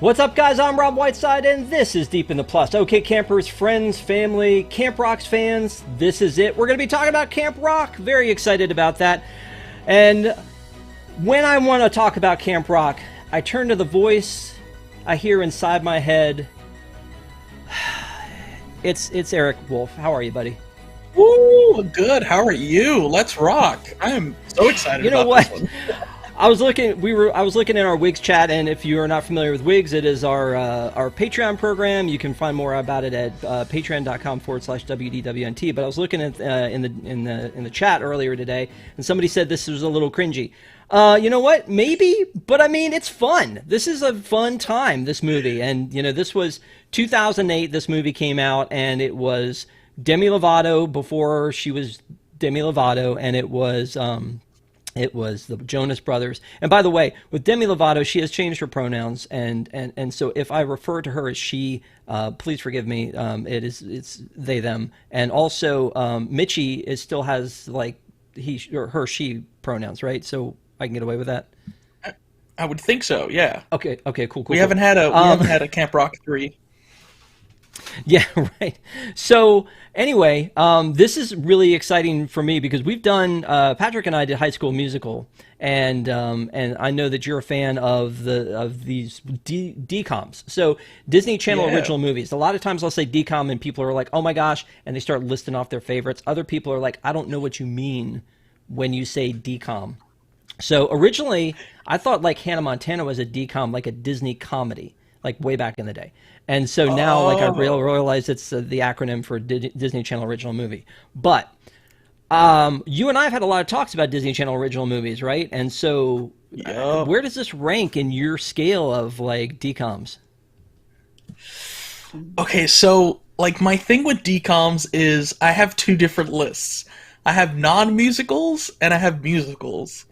What's up, guys? I'm Rob Whiteside, and this is Deep in the Plus. Okay, campers, friends, family, Camp Rock's fans, this is it. We're going to be talking about Camp Rock. Very excited about that. And when I want to talk about Camp Rock, I turn to the voice I hear inside my head. It's Eric Wolf. How are you, buddy? Woo, good. How are you? Let's rock. I am so excited about this one. I was looking in our Wigs chat, and if you are not familiar with Wigs, it is our Patreon program. You can find more about it at patreon.com/WDWNT. But I was looking at in the chat earlier today, and somebody said this was a little cringy. You know what? Maybe, but I mean, it's fun. This is a fun time, this movie. And, this was 2008, this movie came out, and it was Demi Lovato before she was Demi Lovato, and it was the Jonas Brothers. And by the way, with Demi Lovato, she has changed her pronouns, and so if I refer to her as she, please forgive me. It's they them, and also Mitchie still has like he or her she pronouns, right? So I can get away with that. I would think so. Yeah. Okay. Cool. We haven't had a Camp Rock 3. Yeah, right. So anyway, this is really exciting for me because we've done Patrick and I did High School Musical, and I know that you're a fan of these DCOMs. So Disney Channel original movies. A lot of times I'll say DCOM and people are like, "Oh my gosh," and they start listing off their favorites. Other people are like, "I don't know what you mean when you say DCOM." So originally, I thought like Hannah Montana was a DCOM, like a Disney comedy, like way back in the day. And so now, like, I realize it's the acronym for Disney Channel Original Movie. But you and I have had a lot of talks about Disney Channel Original Movies, right? And so where does this rank in your scale of, like, DCOMs? Okay, so, like, my thing with DCOMs is I have two different lists. I have non-musicals and I have musicals.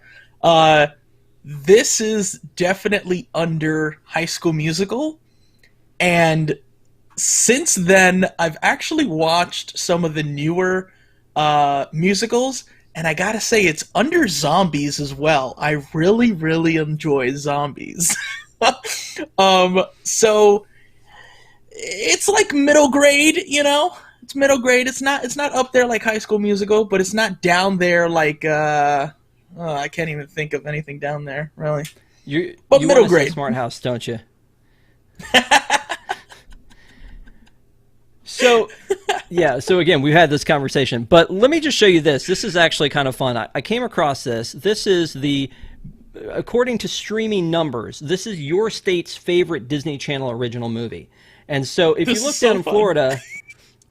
This is definitely under High School Musical. And since then, I've actually watched some of the newer musicals, and I gotta say, it's under Zombies as well. I really, really enjoy Zombies. So it's like middle grade, It's middle grade. It's not up there like High School Musical, but it's not down there like I can't even think of anything down there, really. But you middle want to grade. say Smart House, don't you? So again, we've had this conversation, but let me just show you this. This is actually kind of fun. I came across this. This is according to streaming numbers, this is your state's favorite Disney Channel original movie. And so if you look down in Florida,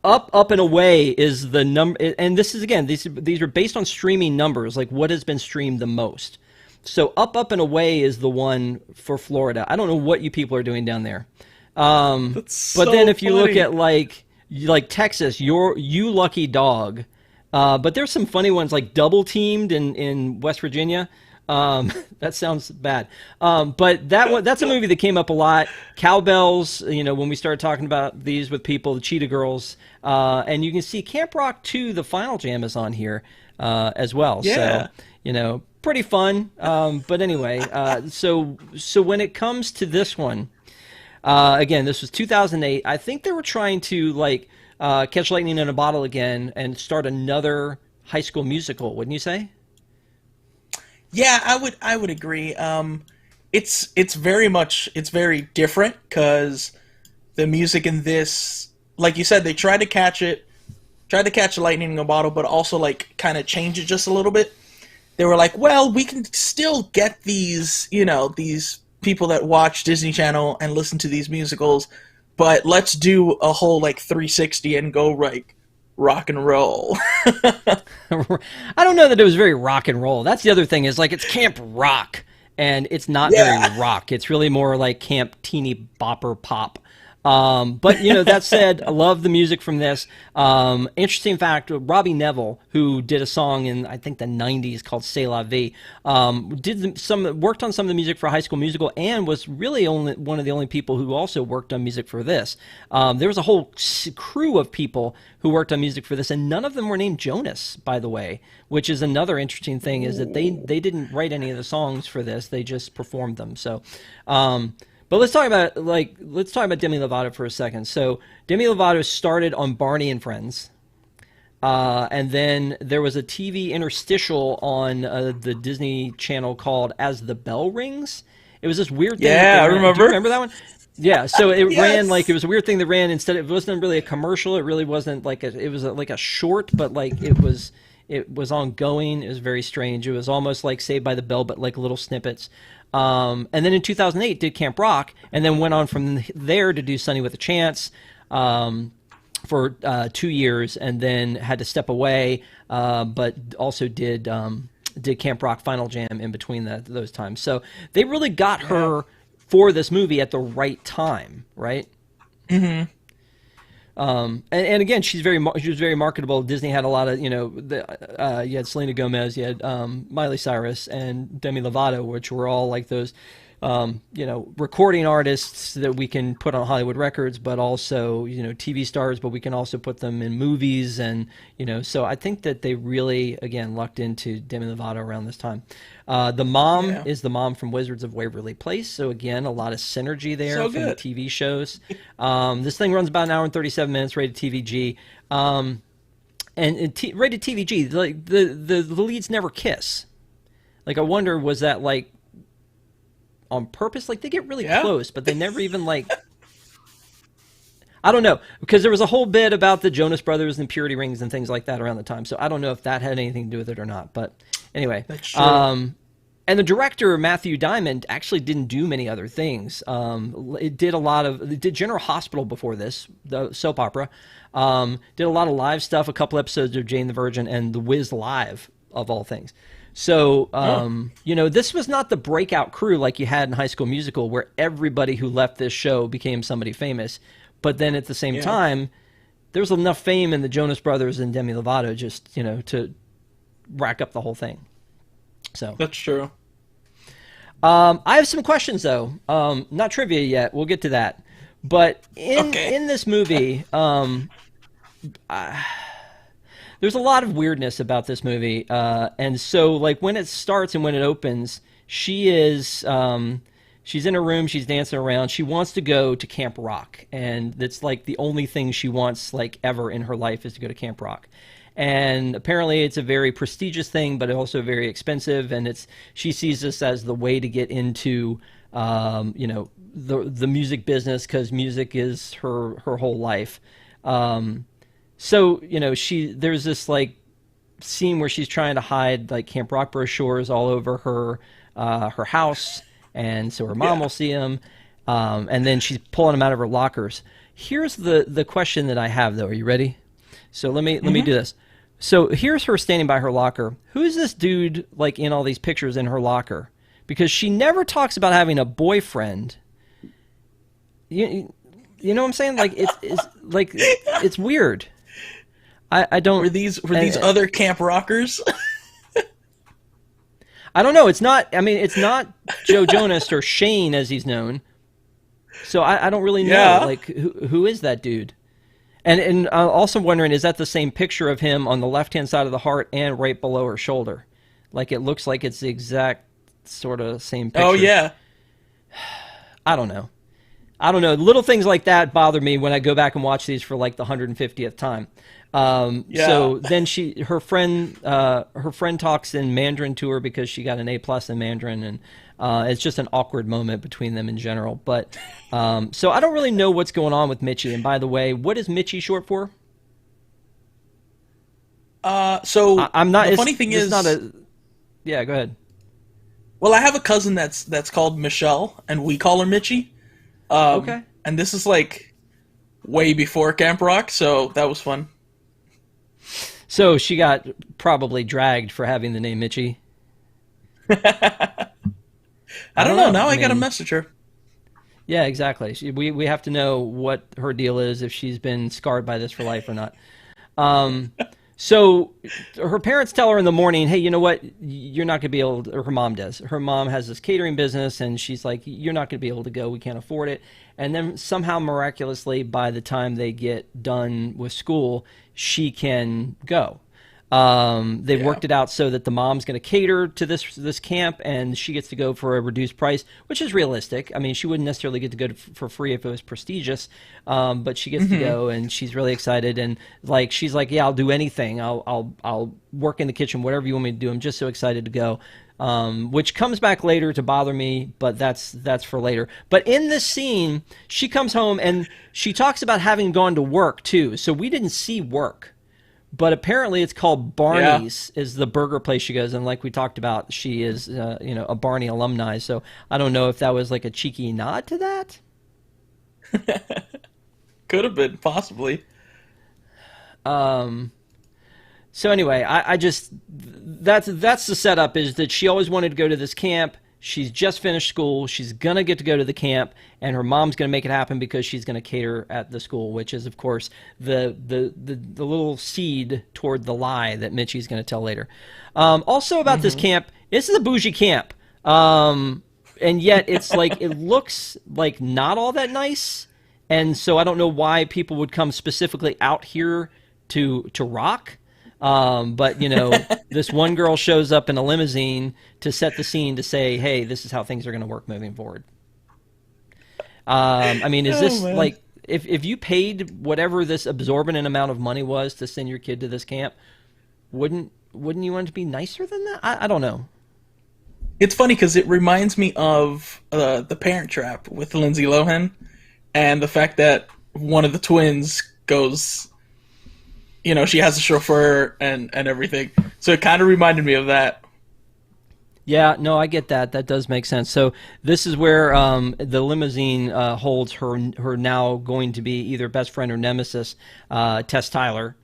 Up and Away is the number, and this is, again, these are based on streaming numbers, like what has been streamed the most. So Up and Away is the one for Florida. I don't know what you people are doing down there. But then if you look at like Texas, You Lucky Dog. But there's some funny ones like Double Teamed in West Virginia. That sounds bad. But that's a movie that came up a lot. Cowbells, when we started talking about these with people, the Cheetah Girls. And you can see Camp Rock 2, the final jam is on here as well. Yeah. So, pretty fun. But anyway, so when it comes to this one, again, this was 2008. I think they were trying to catch lightning in a bottle again and start another High School Musical, wouldn't you say? Yeah, I would agree. It's very different because the music in this, like you said, they tried to catch lightning in a bottle, but also kind of change it just a little bit. They were like, well, we can still get these, these people that watch Disney Channel and listen to these musicals, but let's do a whole 360 and go rock and roll. I don't know that it was very rock and roll. That's the other thing is it's Camp Rock, and it's not very rock. It's really more like Camp Teeny Bopper Pop. But that said, I love the music from this. Interesting fact: Robbie Neville, who did a song in I think the '90s called "C'est La Vie," worked on some of the music for High School Musical, and was really one of the only people who also worked on music for this. There was a whole crew of people who worked on music for this, and none of them were named Jonas, by the way. Which is another interesting thing is that they didn't write any of the songs for this; they just performed them. So. But let's talk about Demi Lovato for a second. So Demi Lovato started on Barney and Friends. And then there was a TV interstitial on the Disney Channel called As the Bell Rings. It was this weird thing. Yeah, I remember. Do you remember that one? Yeah, so it ran Yes. it was a weird thing that ran instead. It wasn't really a commercial. It really wasn't like a short, but like it was ongoing. It was very strange. It was almost like Saved by the Bell, but like little snippets. And then in 2008 did Camp Rock, and then went on from there to do Sunny with a Chance. For 2 years, and then had to step away, but also did Camp Rock Final Jam in between those times. So they really got her for this movie at the right time, right? Mm-hmm. And again, she was very marketable. Disney had a lot of, you had Selena Gomez, you had Miley Cyrus, and Demi Lovato, which were all like those recording artists that we can put on Hollywood records, but also, TV stars, but we can also put them in movies. And, so I think that they really, again, lucked into Demi Lovato around this time. The mom is the mom from Wizards of Waverly Place. So again, a lot of synergy there So from the good. TV shows. This thing runs about an hour and 37 minutes, rated TVG. And rated TVG, like the leads never kiss. Like, I wonder, was that like on purpose? Like, they get really close, but they never even like, I don't know, because there was a whole bit about the Jonas Brothers and purity rings and things like that around the time. So I don't know if that had anything to do with it or not. But anyway, That's true. and the director Matthew Diamond actually didn't do many other things. It did General Hospital before this, the soap opera. Did a lot of live stuff, a couple episodes of Jane the Virgin and The Wiz Live, of all things. So, this was not the breakout crew like you had in High School Musical, where everybody who left this show became somebody famous. But then at the same time, there was enough fame in the Jonas Brothers and Demi Lovato just, to rack up the whole thing. So That's true. I have some questions, though. Not trivia yet. We'll get to that. But in this movie, there's a lot of weirdness about this movie, and so like when it starts and when it opens, she's in her room, she's dancing around. She wants to go to Camp Rock, and that's like the only thing she wants like ever in her life is to go to Camp Rock. And apparently it's a very prestigious thing, but also very expensive, and she sees this as the way to get into the music business, because music is her whole life. So, there's this like scene where she's trying to hide like Camp Rock brochures all over her house, and so her mom will see them, and then she's pulling them out of her lockers. Here's the question that I have, though. Are you ready? So let me do this. So here's her standing by her locker. Who is this dude like in all these pictures in her locker? Because she never talks about having a boyfriend. You know what I'm saying? Like it's weird. I don't. Were these other Camp Rockers? I don't know. It's not Joe Jonas or Shane as he's known. So I don't really know. Yeah. Like who is that dude? And I'm also wondering, is that the same picture of him on the left-hand side of the heart and right below her shoulder? Like, it looks like it's the exact sort of same picture. Oh yeah. I don't know. Little things like that bother me when I go back and watch these for like the 150th time. So then her friend talks in Mandarin to her because she got an A+ in Mandarin, and it's just an awkward moment between them in general. But so I don't really know what's going on with Mitchie. And by the way, what is Mitchie short for? I'm not. The funny thing is, not a. Yeah, go ahead. Well, I have a cousin that's called Michelle, and we call her Mitchie. Okay. And this is like way before Camp Rock, so that was fun. So she got probably dragged for having the name Mitchie. I don't know. Now I gotta message her. Yeah, exactly. We have to know what her deal is, if she's been scarred by this for life or not. So her parents tell her in the morning, hey, you know what? You're not going to be able to, or her mom does. Her mom has this catering business, and she's like, you're not going to be able to go. We can't afford it. And then somehow, miraculously, by the time they get done with school, she can go. They've worked it out so that the mom's going to cater to this camp, and she gets to go for a reduced price, which is realistic. I mean, she wouldn't necessarily get to go for free if it was prestigious, but she gets to go, and she's really excited. And like she's like, yeah, I'll do anything. I'll work in the kitchen, whatever you want me to do. I'm just so excited to go. Which comes back later to bother me, but that's for later. But in this scene, she comes home and she talks about having gone to work too. So we didn't see work. But apparently it's called Barney's is the burger place she goes. And like we talked about, she is, a Barney alumni. So I don't know if that was like a cheeky nod to that. Could have been, possibly. So anyway, I just, that's the setup, is that she always wanted to go to this camp. She's just finished school. She's going to get to go to the camp, and her mom's going to make it happen because she's going to cater at the school, which is, of course, the little seed toward the lie that Mitchie's going to tell later. Also about this camp, this is a bougie camp. And yet it's like, it looks like not all that nice. And so I don't know why people would come specifically out here to rock. But this one girl shows up in a limousine to set the scene to say, hey, this is how things are going to work moving forward. I mean, is this like, if you paid whatever this absorbent amount of money was to send your kid to this camp, wouldn't you want it to be nicer than that? I don't know. It's funny because it reminds me of The Parent Trap with Lindsay Lohan, and the fact that one of the twins goes, she has a chauffeur and everything. So it kind of reminded me of that. Yeah, no, I get that. That does make sense. So this is where the limousine holds her now going to be either best friend or nemesis, Tess Tyler.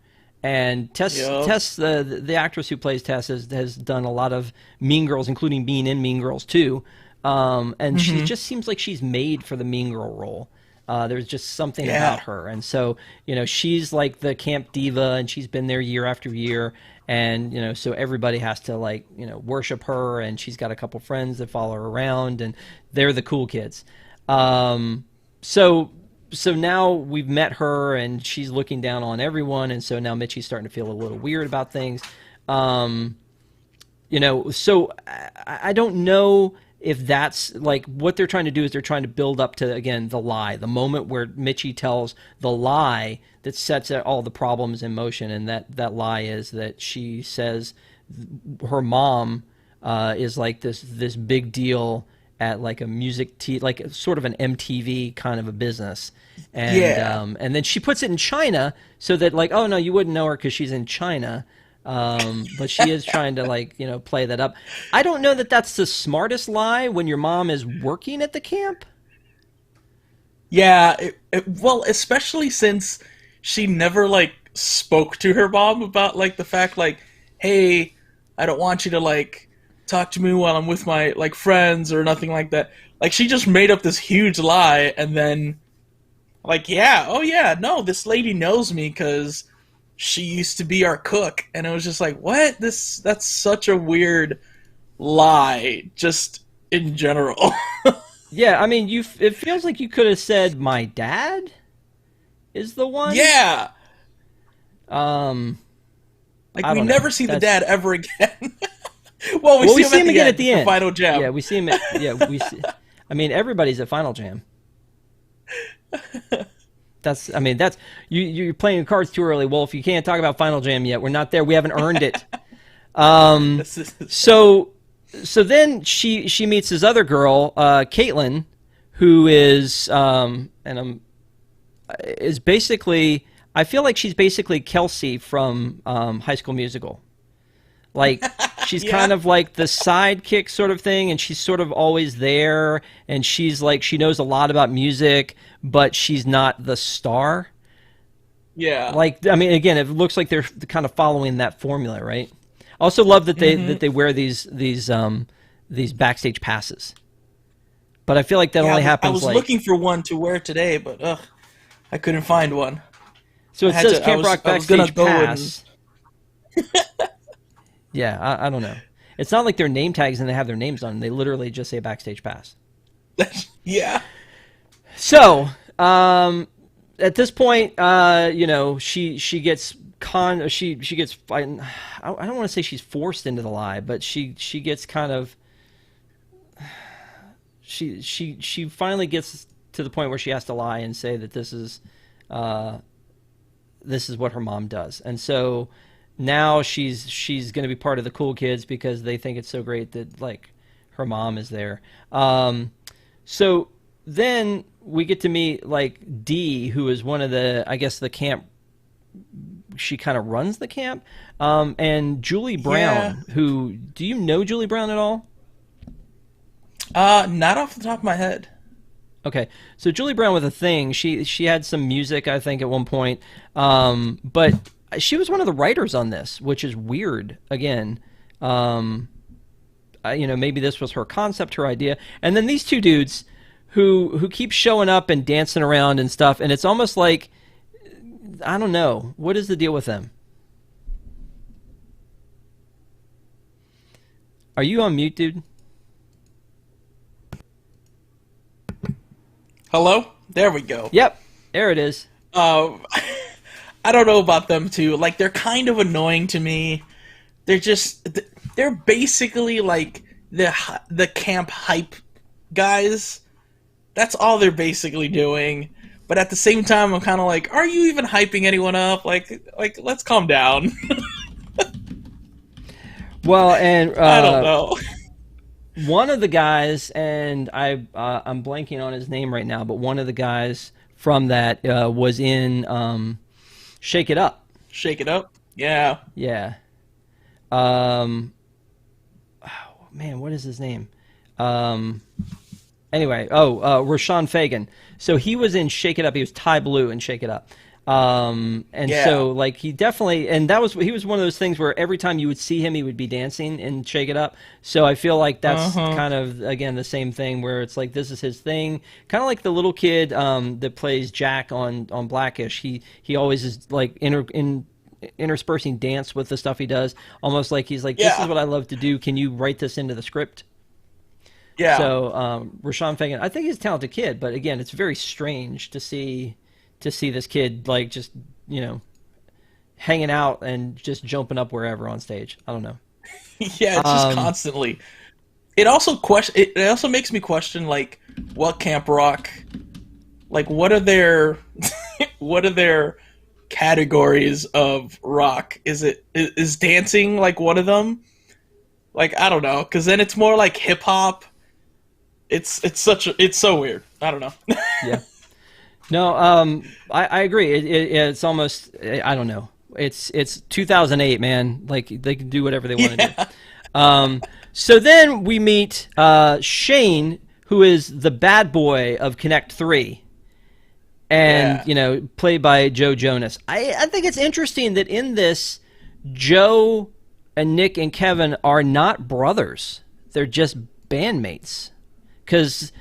And Tess, the actress who plays Tess, has done a lot of Mean Girls, including being in Mean Girls 2. And she just seems like she's made for the Mean Girl role. There's just something about her. And so, she's like the camp diva, and she's been there year after year. And, so everybody has to worship her, and she's got a couple friends that follow her around, and they're the cool kids. So now we've met her, and she's looking down on everyone. And so now Mitchie's starting to feel a little weird about things. So I don't know if that's like what they're trying to do, is they're trying to build up to, again, the lie, the moment where Mitchie tells the lie that sets all the problems in motion. And that lie is that she says her mom is like this big deal at like a like sort of an MTV kind of a business. And and then she puts it in China so that like, oh no, you wouldn't know her because she's in China. But she is trying to play that up. I don't know that that's the smartest lie when your mom is working at the camp. Yeah, well, especially since she never spoke to her mom about the fact hey, I don't want you to talk to me while I'm with my friends or nothing like that. She just made up this huge lie, and then no, this lady knows me because she used to be our cook. And it was just like, what? That's such a weird lie, just in general. Yeah, I mean, it feels like you could have said my dad is the one. Yeah. We never see the dad ever again. Well, we see him again at the end. Final Jam. Yeah, we see him. We see. I mean, everybody's at Final Jam. That's you're playing cards too early, Wolf. You can't talk about Final Jam yet. We're not there. We haven't earned it. So then she meets this other girl, Caitlin, who is is basically, I feel like she's basically Kelsey from High School Musical. She's kind of like the sidekick sort of thing, and she's sort of always there, and she's she knows a lot about music, but she's not the star. Yeah. Again, it looks like they're kind of following that formula, right? I also love that they wear these backstage passes. But I feel like that only happens. I was looking for one to wear today, but I couldn't find one. So it says Camp Rock backstage pass. Yeah, I don't know. It's not like they're name tags and they have their names on them. They literally just say backstage pass. Yeah. So, at this point, she gets she gets, I don't want to say she's forced into the lie, but she gets kind of, she finally gets to the point where she has to lie and say that this is what her mom does. And so now she's going to be part of the cool kids because they think it's so great that like her mom is there. So then we get to meet like Dee, who is one of the, I guess, the camp. She kind of runs the camp. And Julie Brown, who, do you know Julie Brown at all? Not off the top of my head. Okay, so Julie Brown with a thing. She had some music, I think, at one point, but she was one of the writers on this, which is weird. Again, maybe this was her concept, her idea, and then these two dudes who keep showing up and dancing around and stuff, and it's almost like, I don't know, what is the deal with them? Are you on mute, dude? Hello? There we go. Yep, there it is. I don't know about them too. Like, they're kind of annoying to me. They're basically like the camp hype guys. That's all they're basically doing. But at the same time, I'm kind of like, are you even hyping anyone up? Like, let's calm down. Well, and I don't know. One of the guys, and I'm blanking on his name right now, but one of the guys from that was in Shake It Up. Shake It Up? Yeah. Yeah. Oh, man, what is his name? Anyway, Rashaan Fagan. So he was in Shake It Up. He was Ty Blue in Shake It Up. So like he definitely, and he was one of those things where every time you would see him, he would be dancing and Shake It Up. So I feel like that's kind of, again, the same thing where it's like, this is his thing. Kind of like the little kid that plays Jack on Blackish. He always is like interspersing dance with the stuff he does. Almost like he's like, this is what I love to do. Can you write this into the script? Yeah. So Rashaan Fagan, I think he's a talented kid, but again, it's very strange to see this kid like just hanging out and just jumping up wherever on stage. I don't know. Yeah, it's just constantly. It also makes me question like what Camp Rock, like what are their categories of rock? Is dancing like one of them? Like, I don't know, because then it's more like hip hop. It's so weird. I don't know. Yeah. No, I agree. It's almost, I don't know. It's 2008, man. Like they can do whatever they want to do. So then we meet Shane, who is the bad boy of Connect 3, and played by Joe Jonas. I think it's interesting that in this, Joe and Nick and Kevin are not brothers. They're just bandmates. Because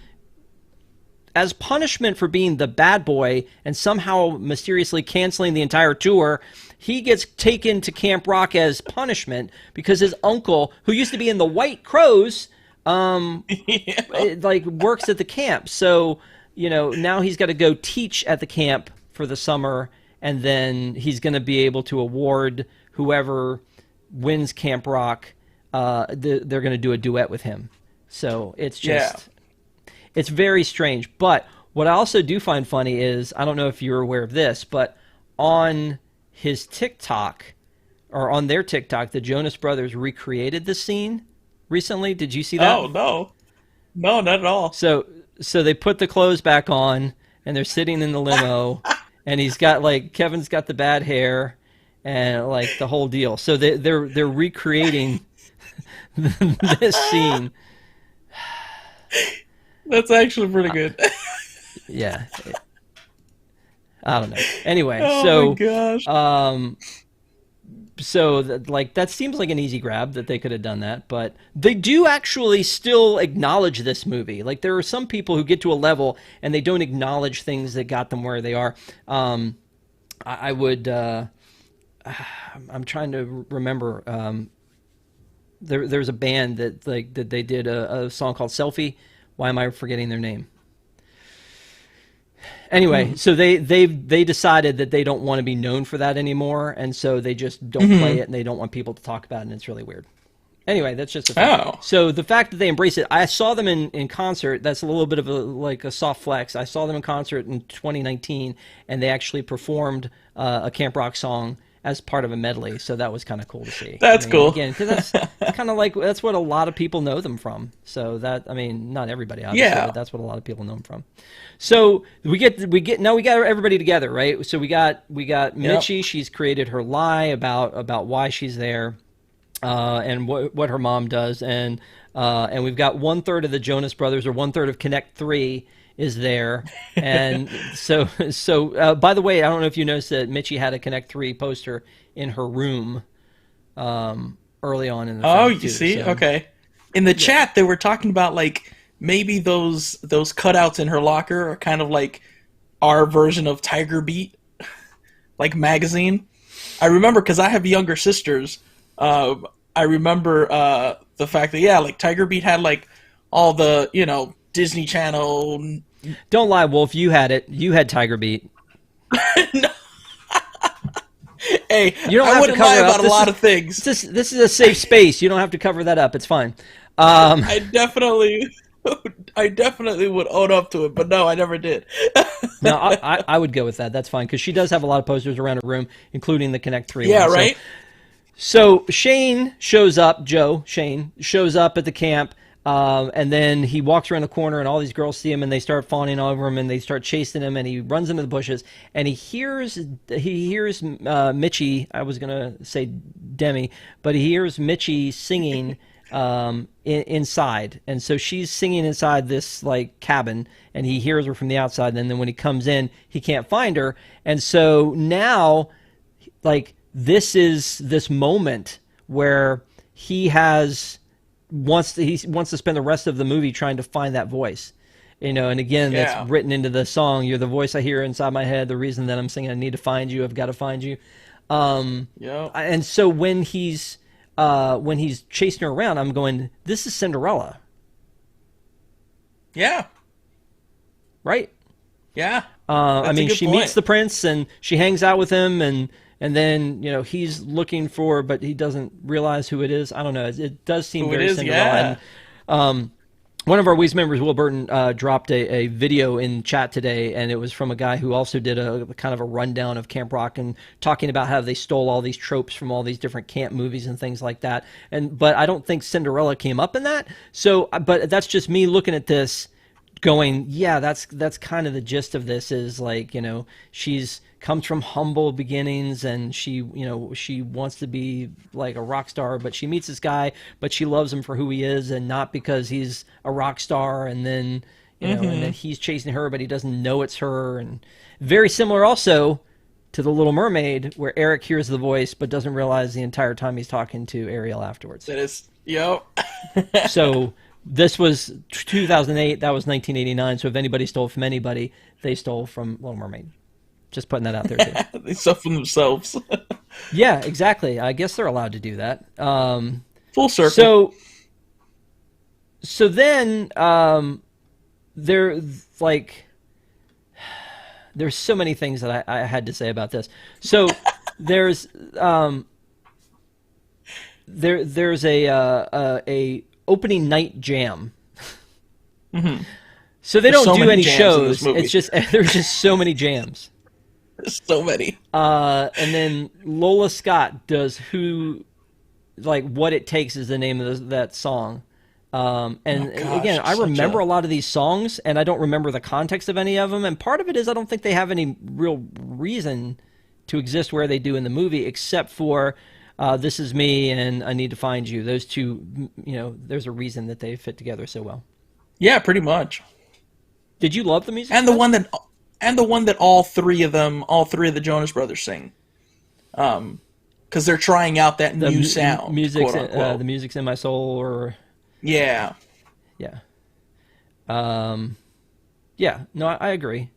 as punishment for being the bad boy and somehow mysteriously canceling the entire tour, he gets taken to Camp Rock as punishment because his uncle, who used to be in the White Crows, like works at the camp. So, now he's got to go teach at the camp for the summer, and then he's going to be able to award whoever wins Camp Rock. They're going to do a duet with him. So it's just... It's very strange. But what I also do find funny is, I don't know if you're aware of this, but on his TikTok, or on their TikTok, the Jonas Brothers recreated this scene recently. Did you see that? Oh, no. No, not at all. So they put the clothes back on, and they're sitting in the limo, and Kevin's got the bad hair, and like the whole deal. So they're recreating this scene. That's actually pretty good. Yeah. I don't know. Anyway, my gosh. That seems like an easy grab that they could have done that, but they do actually still acknowledge this movie. Like, there are some people who get to a level and they don't acknowledge things that got them where they are. I'm trying to remember. There's a band that they did a song called Selfie. Why am I forgetting their name? Anyway, so they decided that they don't want to be known for that anymore, and so they just don't play it, and they don't want people to talk about it, and it's really weird. Anyway, that's just a thing. Oh. So the fact that they embrace it, I saw them in concert. That's a little bit of a soft flex. I saw them in concert in 2019, and they actually performed a Camp Rock song as part of a medley. So that was kind of cool to see. That's cool. Again, because that's kind of like that's what a lot of people know them from. So that not everybody, obviously, but that's what a lot of people know them from. So we get now we got everybody together, right? So we got Mitchie. Yep. She's created her lie about why she's there. And what her mom does, and we've got 1/3 of the Jonas Brothers, or 1/3 of Connect 3 is there, and so by the way, I don't know if you noticed that Mitchie had a Connect 3 poster in her room early on in the film. Oh, you see, so. Okay. In the chat, they were talking about like maybe those cutouts in her locker are kind of like our version of Tiger Beat, like magazine. I remember because I have younger sisters. I remember the fact that like Tiger Beat had like all the Disney Channel. Don't lie, Wolf. You had it. You had Tiger Beat. No. Hey, you don't I have wouldn't to cover lie up. about a lot of things. This is a safe space. You don't have to cover that up. It's fine. I definitely would own up to it, but no, I never did. No, I would go with that. That's fine because she does have a lot of posters around her room, including the Connect 3. Yeah, one. right. So Shane shows up. Shane shows up at the camp, and then he walks around the corner, and all these girls see him, and they start fawning over him, and they start chasing him, and he runs into the bushes, and he hears Mitchie. I was gonna say Demi, but he hears Mitchie singing inside, and so she's singing inside this like cabin, and he hears her from the outside, and then when he comes in, he can't find her, and so now, like. This is this moment where he wants to spend the rest of the movie trying to find that voice, and again that's written into the song. You're the voice I hear inside my head. The reason that I'm singing, I need to find you. I've got to find you. And so when he's chasing her around, I'm going, this is Cinderella. Yeah. Right. Yeah. I mean, she meets the prince and she hangs out with him and then, he's looking but he doesn't realize who it is. I don't know. It does seem very Cinderella. Yeah. And, one of our Weez members, Will Burton, dropped a video in chat today, and it was from a guy who also did a kind of a rundown of Camp Rock and talking about how they stole all these tropes from all these different camp movies and things like that. But I don't think Cinderella came up in that. So, but that's just me looking at this going, yeah, that's kind of the gist of this is like, she's comes from humble beginnings and she wants to be like a rock star, but she meets this guy, but she loves him for who he is and not because he's a rock star. And then, and then he's chasing her, but he doesn't know it's her. And very similar also to The Little Mermaid, where Eric hears the voice, but doesn't realize the entire time he's talking to Ariel afterwards. That is, yep. So this was 2008. That was 1989. So if anybody stole from anybody, they stole from Little Mermaid. Just putting that out there too. They stole from themselves. Yeah, exactly. I guess they're allowed to do that. Full circle. So then there's so many things that I had to say about this. So there's there's a opening night jam. Mm-hmm. So they don't do any shows. It's just there's just so many jams. There's so many. And then Lola Scott does What It Takes is the name of that song. Again, I remember a lot of these songs, and I don't remember the context of any of them. And part of it is I don't think they have any real reason to exist where they do in the movie, except for This Is Me and I Need to Find You. Those two, there's a reason that they fit together so well. Yeah, pretty much. Did you love the music? And the one that all three of the Jonas Brothers sing. Because they're trying out that new sound. The music's in my soul, or... Yeah. Yeah. Yeah, no, I agree.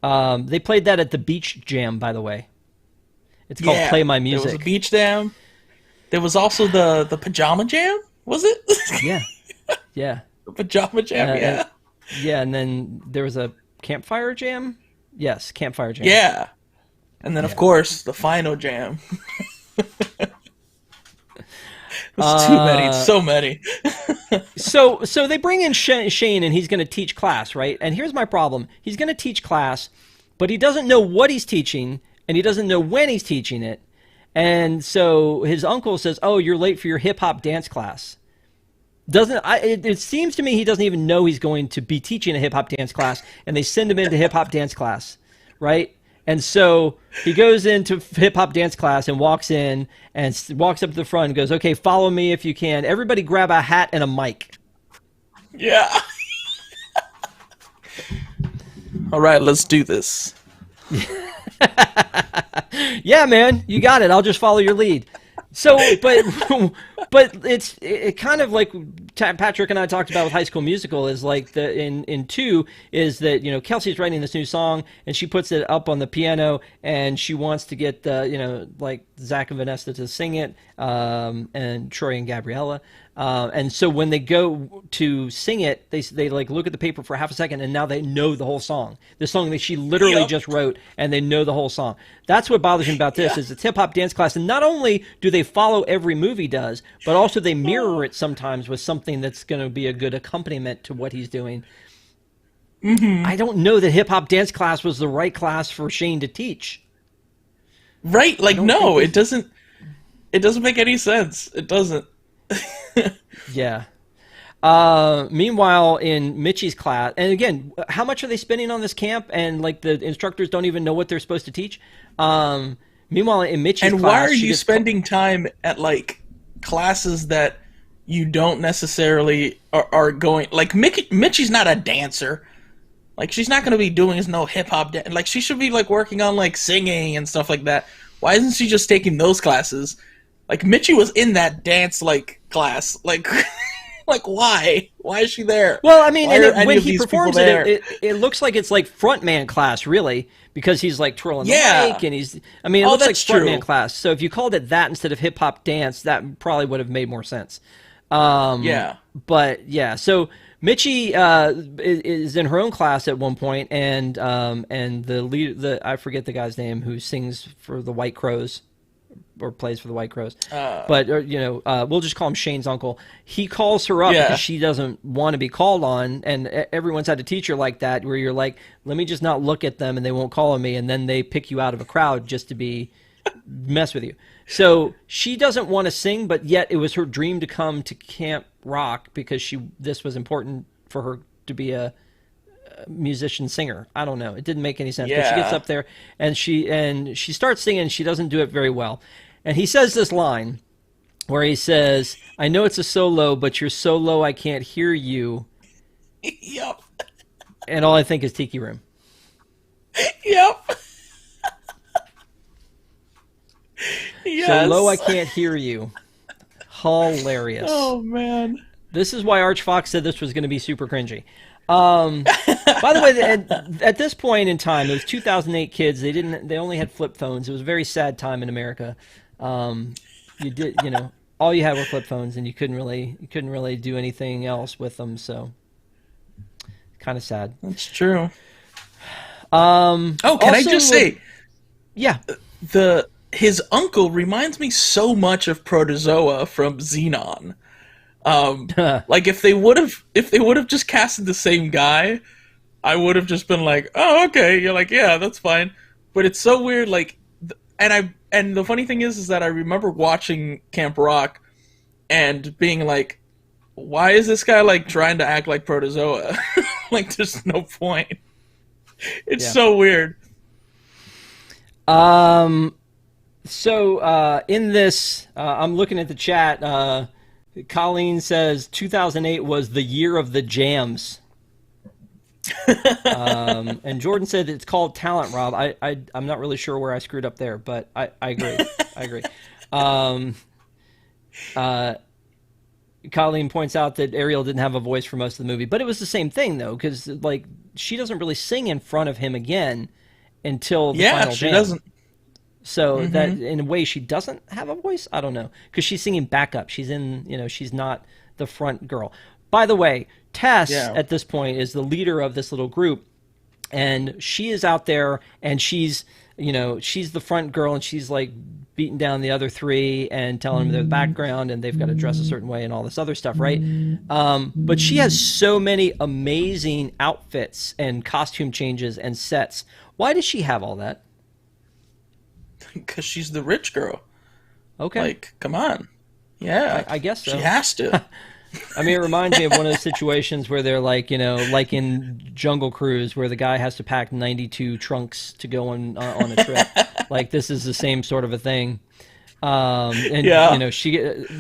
They played that at the Beach Jam, by the way. It's called Play My Music. There was a Beach Jam. There was also the Pajama Jam, was it? Yeah. Yeah. The Pajama Jam, yeah. Yeah, and then there was a Campfire Jam? Yes, Campfire Jam. Yeah. And then, of course, the final jam. It's too many. It's so many. So they bring in Shane, and he's going to teach class, right? And here's my problem. He's going to teach class, but he doesn't know what he's teaching, and he doesn't know when he's teaching it. And so his uncle says, "Oh, you're late for your hip-hop dance class." It seems to me he doesn't even know he's going to be teaching a hip-hop dance class, and they send him into hip-hop dance class, right? And so he goes into hip-hop dance class and walks in and walks up to the front and goes, "Okay, follow me if you can. Everybody grab a hat and a mic." Yeah. All right, let's do this. Yeah, man, you got it. I'll just follow your lead. So, but it kind of like Patrick and I talked about with High School Musical is like in 2 is that, you know, Kelsey's writing this new song and she puts it up on the piano and she wants to get like Zach and Vanessa to sing it, and Troy and Gabriella, and so when they go to sing it, they like look at the paper for half a second and now they know the whole song, the song that she literally just wrote, and they know the whole song. That's what bothers me about this is it's hip-hop dance class, and not only do they follow every movie does, but also they mirror it sometimes with something that's going to be a good accompaniment to what he's doing. I don't know that hip-hop dance class was the right class for Shane to teach. Right, like, no, it doesn't make any sense. It doesn't. Yeah. Meanwhile, in Mitchie's class, and again, how much are they spending on this camp? And like the instructors don't even know what they're supposed to teach. Meanwhile, in Mitchie's class, and why are you spending time at like classes that you don't necessarily are going? Like Mitchie's not a dancer. Like she's not going to be doing no hip hop. Like she should be like working on like singing and stuff like that. Why isn't she just taking those classes? Like Mitchie was in that dance like class. Like like why? Why is she there? Well, I mean, when he performs it looks like it's like frontman class, really, because he's like twirling the mic and he's. I mean, it looks like frontman class. So if you called it that instead of hip hop dance, that probably would have made more sense. But yeah, so Mitchie is in her own class at one point, and the lead, I forget the guy's name who sings for the White Crows. Or plays for the White Crows, but we'll just call him Shane's uncle. He calls her up because she doesn't want to be called on, and everyone's had a teacher like that where you're like, let me just not look at them and they won't call on me, and then they pick you out of a crowd just to mess with you. So she doesn't want to sing, but yet it was her dream to come to Camp Rock because this was important for her to be a musician singer. I don't know. It didn't make any sense. But she gets up there and she starts singing. She doesn't do it very well. And he says this line where he says, "I know it's a solo, but you're so low I can't hear you." Yep. And all I think is Tiki Room. Yep. Yes. So low I can't hear you. Hilarious. Oh man. This is why Arch Fox said this was going to be super cringy. By the way, at this point in time, it was 2008 kids. They only had flip phones. It was a very sad time in America. All you had were flip phones, and you couldn't really do anything else with them. So, kind of sad. That's true. Can I just say, yeah, his uncle reminds me so much of Protozoa from Xenon. Like if they would have just casted the same guy, I would have just been like, oh, okay. You're like, yeah, that's fine. But it's so weird. Like, and the funny thing is that I remember watching Camp Rock and being like, why is this guy like trying to act like Protozoa? Like, there's no point. It's so weird. So in this, I'm looking at the chat. Colleen says 2008 was the year of the jams. And Jordan said it's called talent, Rob. I'm not really sure where I screwed up there, but I agree. I agree. Colleen points out that Ariel didn't have a voice for most of the movie, but it was the same thing though, because like she doesn't really sing in front of him again until the final she jam. doesn't. So that in a way she doesn't have a voice. I don't know, because she's singing backup. She's she's not the front girl. By the way, Tess at this point is the leader of this little group, and she is out there, and she's she's the front girl, and she's like beating down the other three and telling them their background and they've got to dress a certain way and all this other stuff, right? But she has so many amazing outfits and costume changes and sets. Why does she have all that? Because she's the rich girl. Okay. Like, come on. Yeah. I guess so. She has to. I mean, it reminds me of one of those situations where they're like, like in Jungle Cruise, where the guy has to pack 92 trunks to go on a trip. Like, this is the same sort of a thing. And yeah.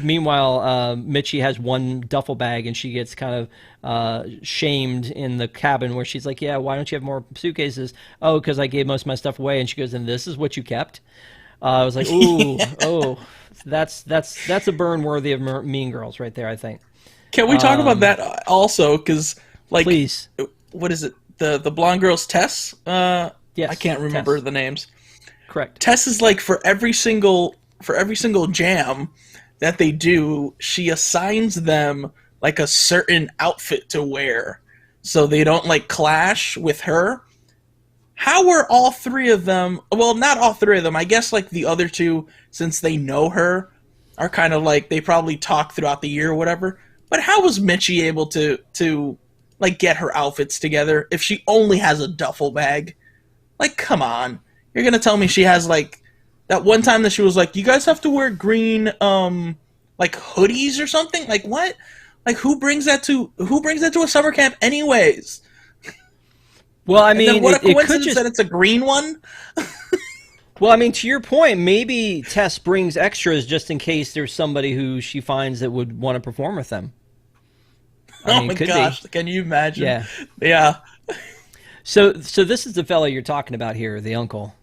Meanwhile, Mitchie has one duffel bag, and she gets kind of shamed in the cabin where she's like, "Yeah, why don't you have more suitcases?" "Oh, because I gave most of my stuff away." And she goes, "And this is what you kept?" I was like, "Ooh, oh, that's a burn worthy of Mean Girls right there, I think." Can we talk about that also? Because, like, please. What is it? The blonde girl's Tess? Yes, I can't remember Tess. the names. Correct. Tess is like for every single jam that they do, she assigns them like a certain outfit to wear, so they don't like clash with her. How are all three of them? Well, not all three of them. I guess like the other two, since they know her, are kind of like they probably talk throughout the year or whatever. But how was Mitchie able to like get her outfits together if she only has a duffel bag? Like, come on. You're going to tell me she has like that one time that she was like, "You guys have to wear green like hoodies or something?" Like, what? Like, who brings that to a summer camp anyways? Well, I mean, what a coincidence that it's a green one. Well, I mean, to your point, maybe Tess brings extras just in case there's somebody who she finds that would want to perform with them. Oh my gosh, can you imagine? Yeah. Yeah. So this is the fella you're talking about here, the uncle.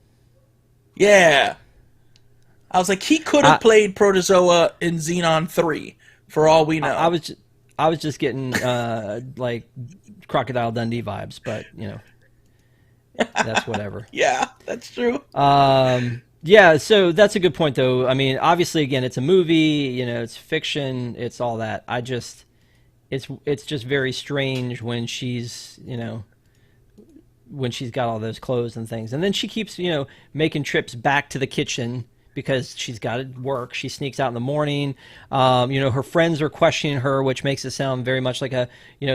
Yeah. I was like, he could have played Protozoa in Xenon 3, for all we know. I was just getting like Crocodile Dundee vibes, but that's whatever. Yeah, that's true. Yeah, so that's a good point, though. I mean, obviously, again, it's a movie. It's fiction. It's all that. It's just very strange when she's when she's got all those clothes and things, and then she keeps making trips back to the kitchen because she's got to work. She sneaks out in the morning. Her friends are questioning her, which makes it sound very much like a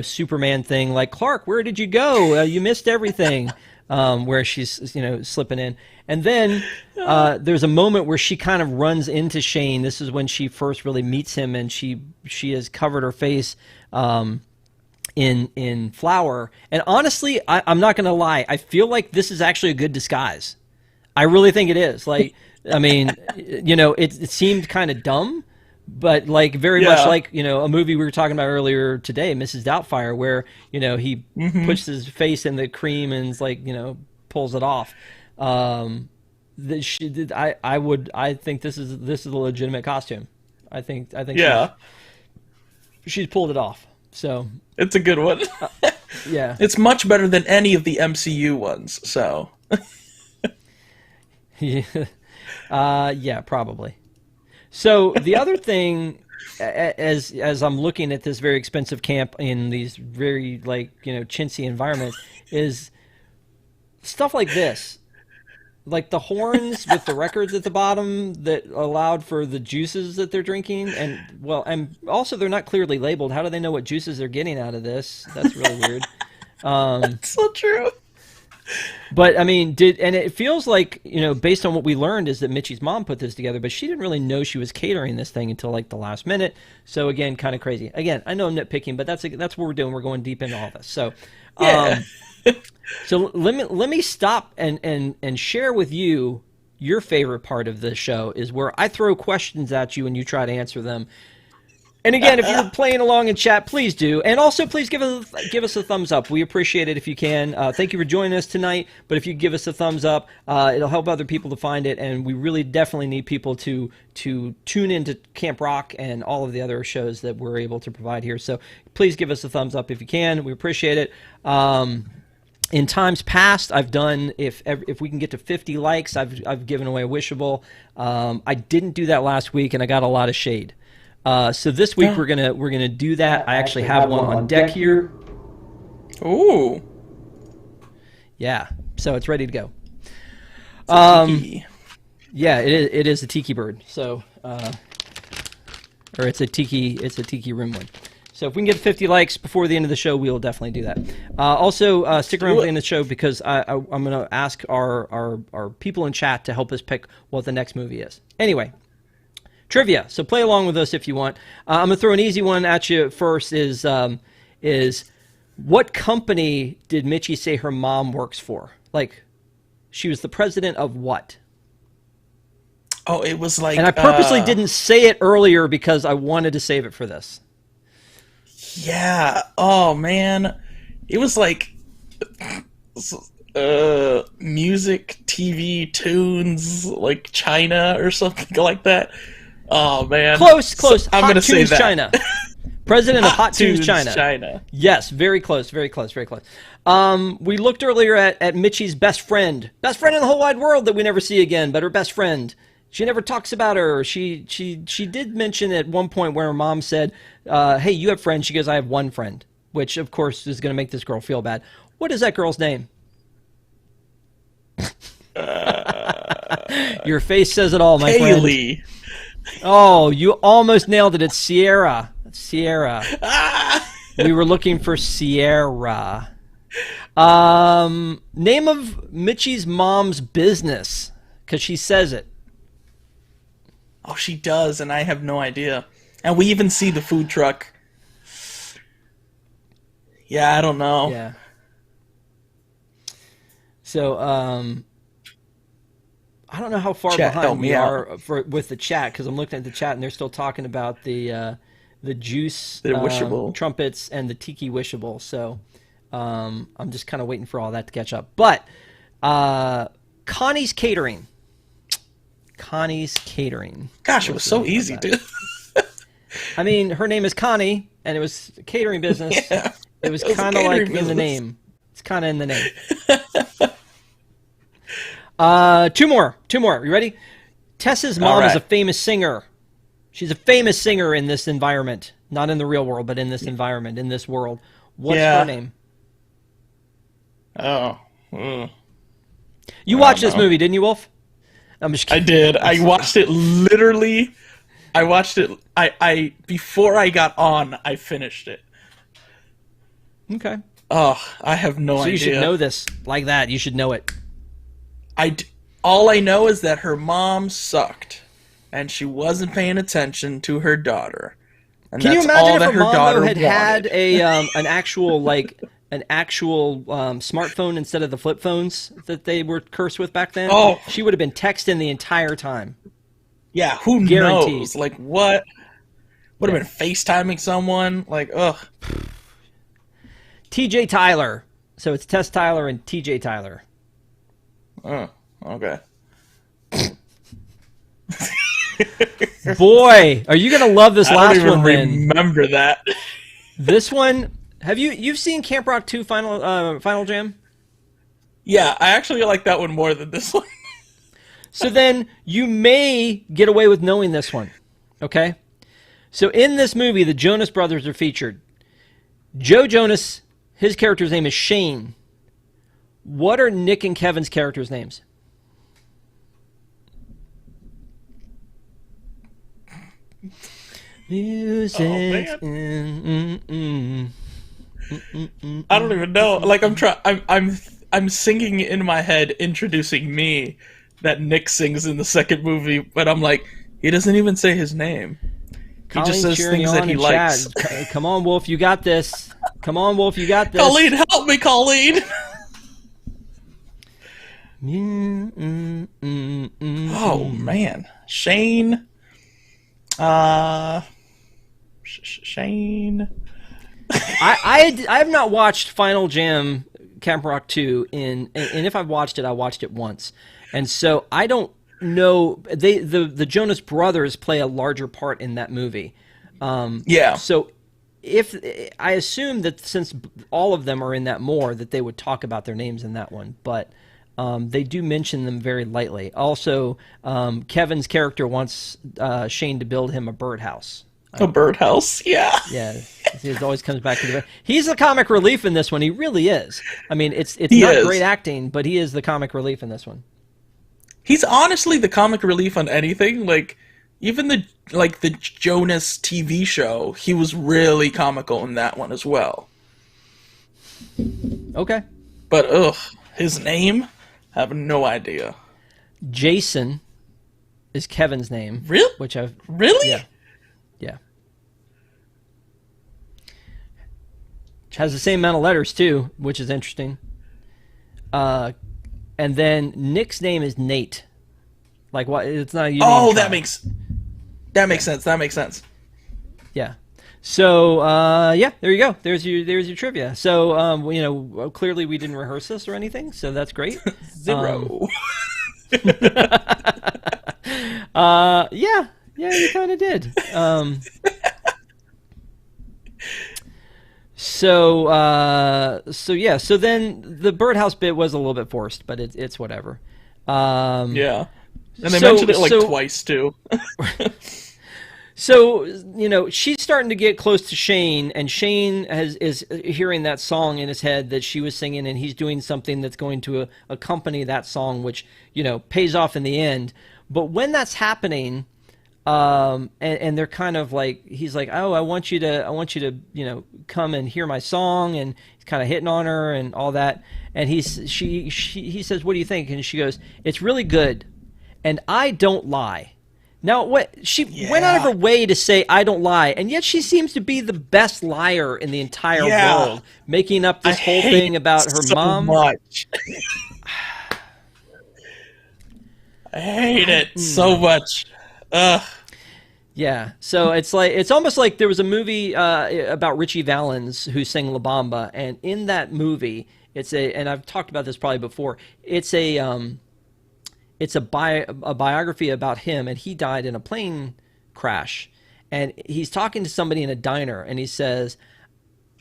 Superman thing, like, "Clark, where did you go? You missed everything." Where she's slipping in, and then there's a moment where she kind of runs into Shane. This is when she first really meets him, and she has covered her face in flour. And honestly, I'm not gonna lie, I feel like this is actually a good disguise. I really think it is. Like, I mean, it seemed kind of dumb, but like very much like a movie we were talking about earlier today, Mrs. Doubtfire, where he puts his face in the cream and is like pulls it off. I think this is a legitimate costume. I think she's pulled it off. So it's a good one. Yeah, it's much better than any of the MCU ones. So yeah, probably. So the other thing, as I'm looking at this very expensive camp in these very chintzy environments, is stuff like this, like the horns with the records at the bottom that allowed for the juices that they're drinking, and also they're not clearly labeled. How do they know what juices they're getting out of this? That's really weird. That's so true. But I mean, it feels like based on what we learned is that Mitchie's mom put this together, but she didn't really know she was catering this thing until like the last minute. So again, kind of crazy. Again, I know I'm nitpicking, but that's what we're doing. We're going deep into all this. So, yeah. So let me stop and share with you your favorite part of this show is where I throw questions at you and you try to answer them. And again, if you're playing along in chat, please do. And also, please give us a thumbs up. We appreciate it if you can. Thank you for joining us tonight. But if you give us a thumbs up, it'll help other people to find it. And we really definitely need people to tune into Camp Rock and all of the other shows that we're able to provide here. So please give us a thumbs up if you can. We appreciate it. In times past, I've done if we can get to 50 likes, I've given away a wishable. I didn't do that last week, and I got a lot of shade. So this week we're gonna do that. I actually have one on deck here. Ooh. Yeah, so it's ready to go. Tiki. Yeah, it is a tiki bird. So, or it's a tiki room one. So if we can get 50 likes before the end of the show, we will definitely do that. Also, stick around for the end of the show because I'm going to ask our people in chat to help us pick what the next movie is. Anyway, trivia. So play along with us if you want. I'm going to throw an easy one at you first. Is what company did Mitchie say her mom works for? Like, she was the president of what? Oh, it was like... And I purposely didn't say it earlier because I wanted to save it for this. Yeah. Oh, man. It was like... music, TV, tunes, like China or something like that. Oh, man. Close. So, I'm going to say that. China. President of Hot Tunes China. China. Yes, very close. We looked earlier at Mitchie's best friend in the whole wide world that we never see again, but her best friend. She never talks about her. She did mention at one point where her mom said, hey, you have friends? She goes, I have one friend, which, of course, is going to make this girl feel bad. What is that girl's name? Your face says it all, my friend. Kaylee. Oh, you almost nailed it. It's Sierra. We were looking for Sierra. Name of Mitchie's mom's business, because she says it. Oh, she does, and I have no idea. And we even see the food truck. Yeah, I don't know. Yeah. So, I don't know how far Chat, behind we are with the chat, because I'm looking at the chat and they're still talking about the juice trumpets and the tiki wishable. So I'm just kind of waiting for all that to catch up. But Connie's Catering. Gosh, it was so easy, dude. I mean, her name is Connie, and it was a catering business. Yeah, it was kind of like in the name. It's kind of in the name. Two more. You ready? Tessa's mom is a famous singer. She's a famous singer in this environment. Not in the real world, but in this environment, in this world. What's her name? Oh. You watched this movie, didn't you, Wolf? I'm just kidding. I did. I watched it literally. I watched it. I before I got on, I finished it. Okay. Oh, I have no idea. So you should know this like that. You should know it. All I know is that her mom sucked, and she wasn't paying attention to her daughter. And Can you that's all imagine that if her her mom daughter had wanted. an actual smartphone instead of the flip phones that they were cursed with back then? Oh. She would have been texting the entire time. Yeah, who Guaranteed. knows? Like, what? Would have been FaceTiming someone? Like, ugh. TJ Tyler. So it's Tess Tyler and TJ Tyler. Oh, okay. Boy, are you going to love this last one then. I don't even remember that. This one, you've seen Camp Rock 2 Final Jam? Yeah, I actually like that one more than this one. So then you may get away with knowing this one, okay? So in this movie, the Jonas Brothers are featured. Joe Jonas, his character's name is Shane. What are Nick and Kevin's characters' names? Music. I don't even know. Like I'm singing in my head, introducing me, that Nick sings in the second movie, but I'm like, he doesn't even say his name. He just says things that he likes. Come on, Wolf, you got this. Colleen, help me, Colleen. Oh man, Shane. Shane. I have not watched Final Jam Camp Rock 2 and if I've watched it, I watched it once, and so I don't know. The Jonas Brothers play a larger part in that movie. Yeah. So if I assume that since all of them are in that more, that they would talk about their names in that one, but. They do mention them very lightly. Also, Kevin's character wants Shane to build him a birdhouse. A birdhouse, yeah. Yeah. It always comes back to the. He's the comic relief in this one. He really is. I mean, it's He not is. great acting, but he is the comic relief in this one. He's honestly the comic relief on anything. Like, even the Jonas TV show, he was really comical in that one as well. Okay. But his name, I have no idea. Jason is Kevin's name. Really? Which I've Really? yeah. Yeah. Has the same amount of letters too, which is interesting. And then Nick's name is Nate. Like what? It's not a name Oh, that child. makes sense. That makes sense. Yeah. So yeah, there you go. There's your trivia. So you know, clearly we didn't rehearse this or anything, so that's great. 0. Yeah, you kind of did. So yeah, so then the birdhouse bit was a little bit forced, but it's whatever. Yeah. And they So- mentioned it like so- twice too. So, you know, she's starting to get close to Shane, and Shane is hearing that song in his head that she was singing, and he's doing something that's going to accompany that song, which, you know, pays off in the end. But when that's happening, and they're kind of like, he's like, oh, I want you to, you know, come and hear my song, and he's kind of hitting on her and all that. And he says, what do you think? And she goes, it's really good, and I don't lie. Now, what she went out of her way to say, I don't lie, and yet she seems to be the best liar in the entire world, making up this whole thing about her mom. Much. I hate it so much. Ugh. Yeah, so it's almost like there was a movie about Richie Valens who sang La Bamba, and in that movie, and I've talked about this probably before, it's a biography about him, and he died in a plane crash. And he's talking to somebody in a diner, and he says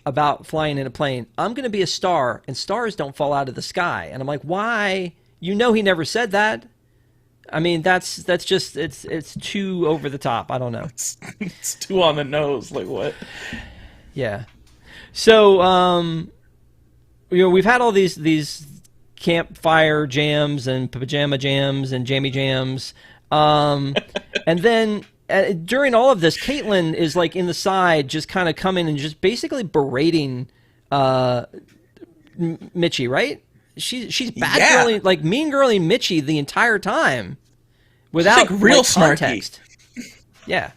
about flying in a plane, I'm going to be a star, and stars don't fall out of the sky. And I'm like, why? You know he never said that. I mean, that's just, it's too over the top. I don't know. It's too on the nose. Like, what? Yeah. So, you know, we've had all these campfire jams and pajama jams and jammy jams, and then during all of this, Caitlin is like in the side, just kind of coming and just basically berating Mitchie, right? She's bad girly, like mean girly Mitchie the entire time, without like real like, snarky. context. Yeah.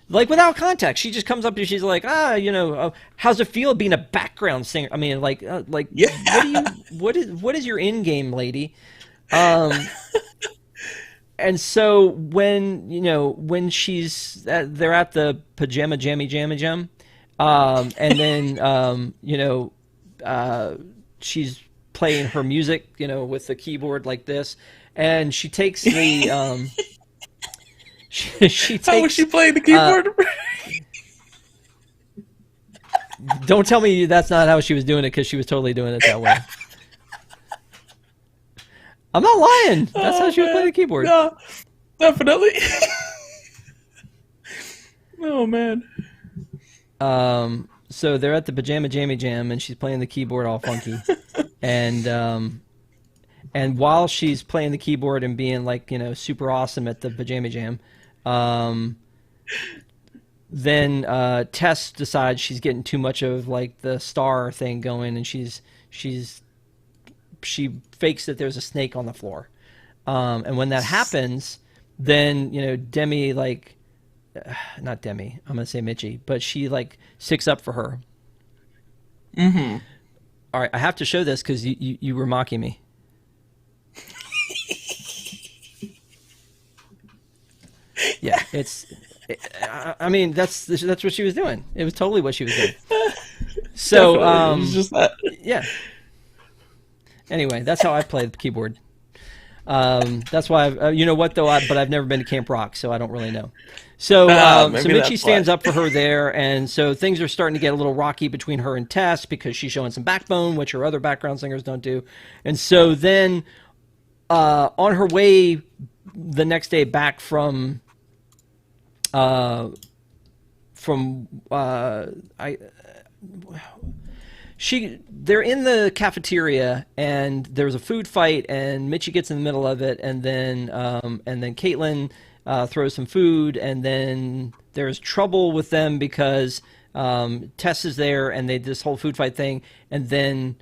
Like without context, she just comes up to you. She's like, you know, how's it feel being a background singer? I mean, Yeah. what is your in game, lady? And so when she's they're at the pajama jammy jam, and then she's playing her music, you know, with the keyboard like this, and she takes the she takes. How was she playing the keyboard? Don't tell me that's not how she was doing it, because she was totally doing it that way. I'm not lying. That's how she was playing the keyboard. No, definitely. Oh man. So they're at the pajama jammy jam, and she's playing the keyboard all funky, and while she's playing the keyboard and being like, you know, super awesome at the pajama jam, then Tess decides she's getting too much of like the star thing going, and she fakes that there's a snake on the floor, and when that happens, then, you know, Demi, like, not Demi, I'm gonna say Mitchie, but she like sticks up for her. Mm-hmm. All right, I have to show this because you were mocking me. Yeah, I mean, that's what she was doing. It was totally what she was doing. So, Definitely. It was just that. yeah. Anyway, that's how I play the keyboard. That's why you know what though, but I've never been to Camp Rock, so I don't really know. So, so maybe Mitchie that's stands why. up for her there, and so things are starting to get a little rocky between her and Tess because she's showing some backbone, which her other background singers don't do. And so then, on her way the next day back from I they're in the cafeteria and there's a food fight and Mitchie gets in the middle of it and then Caitlin throws some food and then there's trouble with them because Tess is there and they this whole food fight thing and then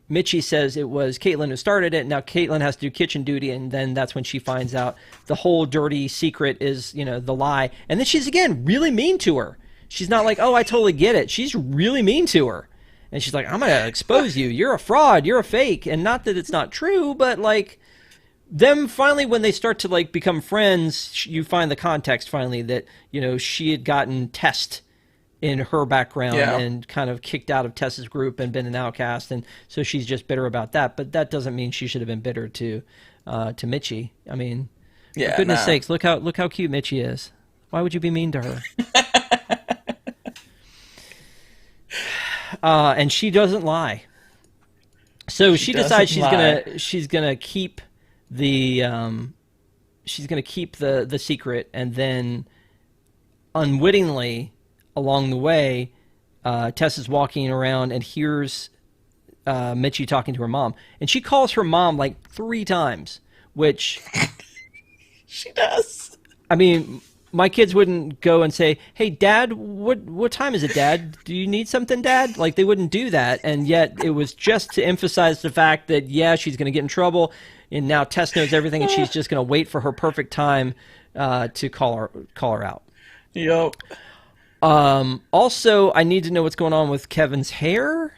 Mitchie says it was Caitlin who started it. Now Caitlin has to do kitchen duty and then that's when she finds out the whole dirty secret is, the lie. And then she's again really mean to her. She's not like, oh, I totally get it. She's really mean to her. And she's like, I'm going to expose you. You're a fraud. You're a fake. And not that it's not true, but like them finally when they start to like become friends, you find the context finally that, she had gotten Tess in her background and kind of kicked out of Tess's group and been an outcast. And so she's just bitter about that. But that doesn't mean she should have been bitter to Mitchie. I mean, for goodness sakes, look how cute Mitchie is. Why would you be mean to her? And she doesn't lie. So she decides she's gonna keep the secret, and then unwittingly along the way, Tess is walking around and hears Mitchie talking to her mom, and she calls her mom like 3 times, which she does. I mean, my kids wouldn't go and say, "Hey, Dad, what time is it, Dad? Do you need something, Dad?" Like, they wouldn't do that, and yet it was just to emphasize the fact that, she's going to get in trouble, and now Tess knows everything, and she's just going to wait for her perfect time to call her out. Yep. Also, I need to know what's going on with Kevin's hair.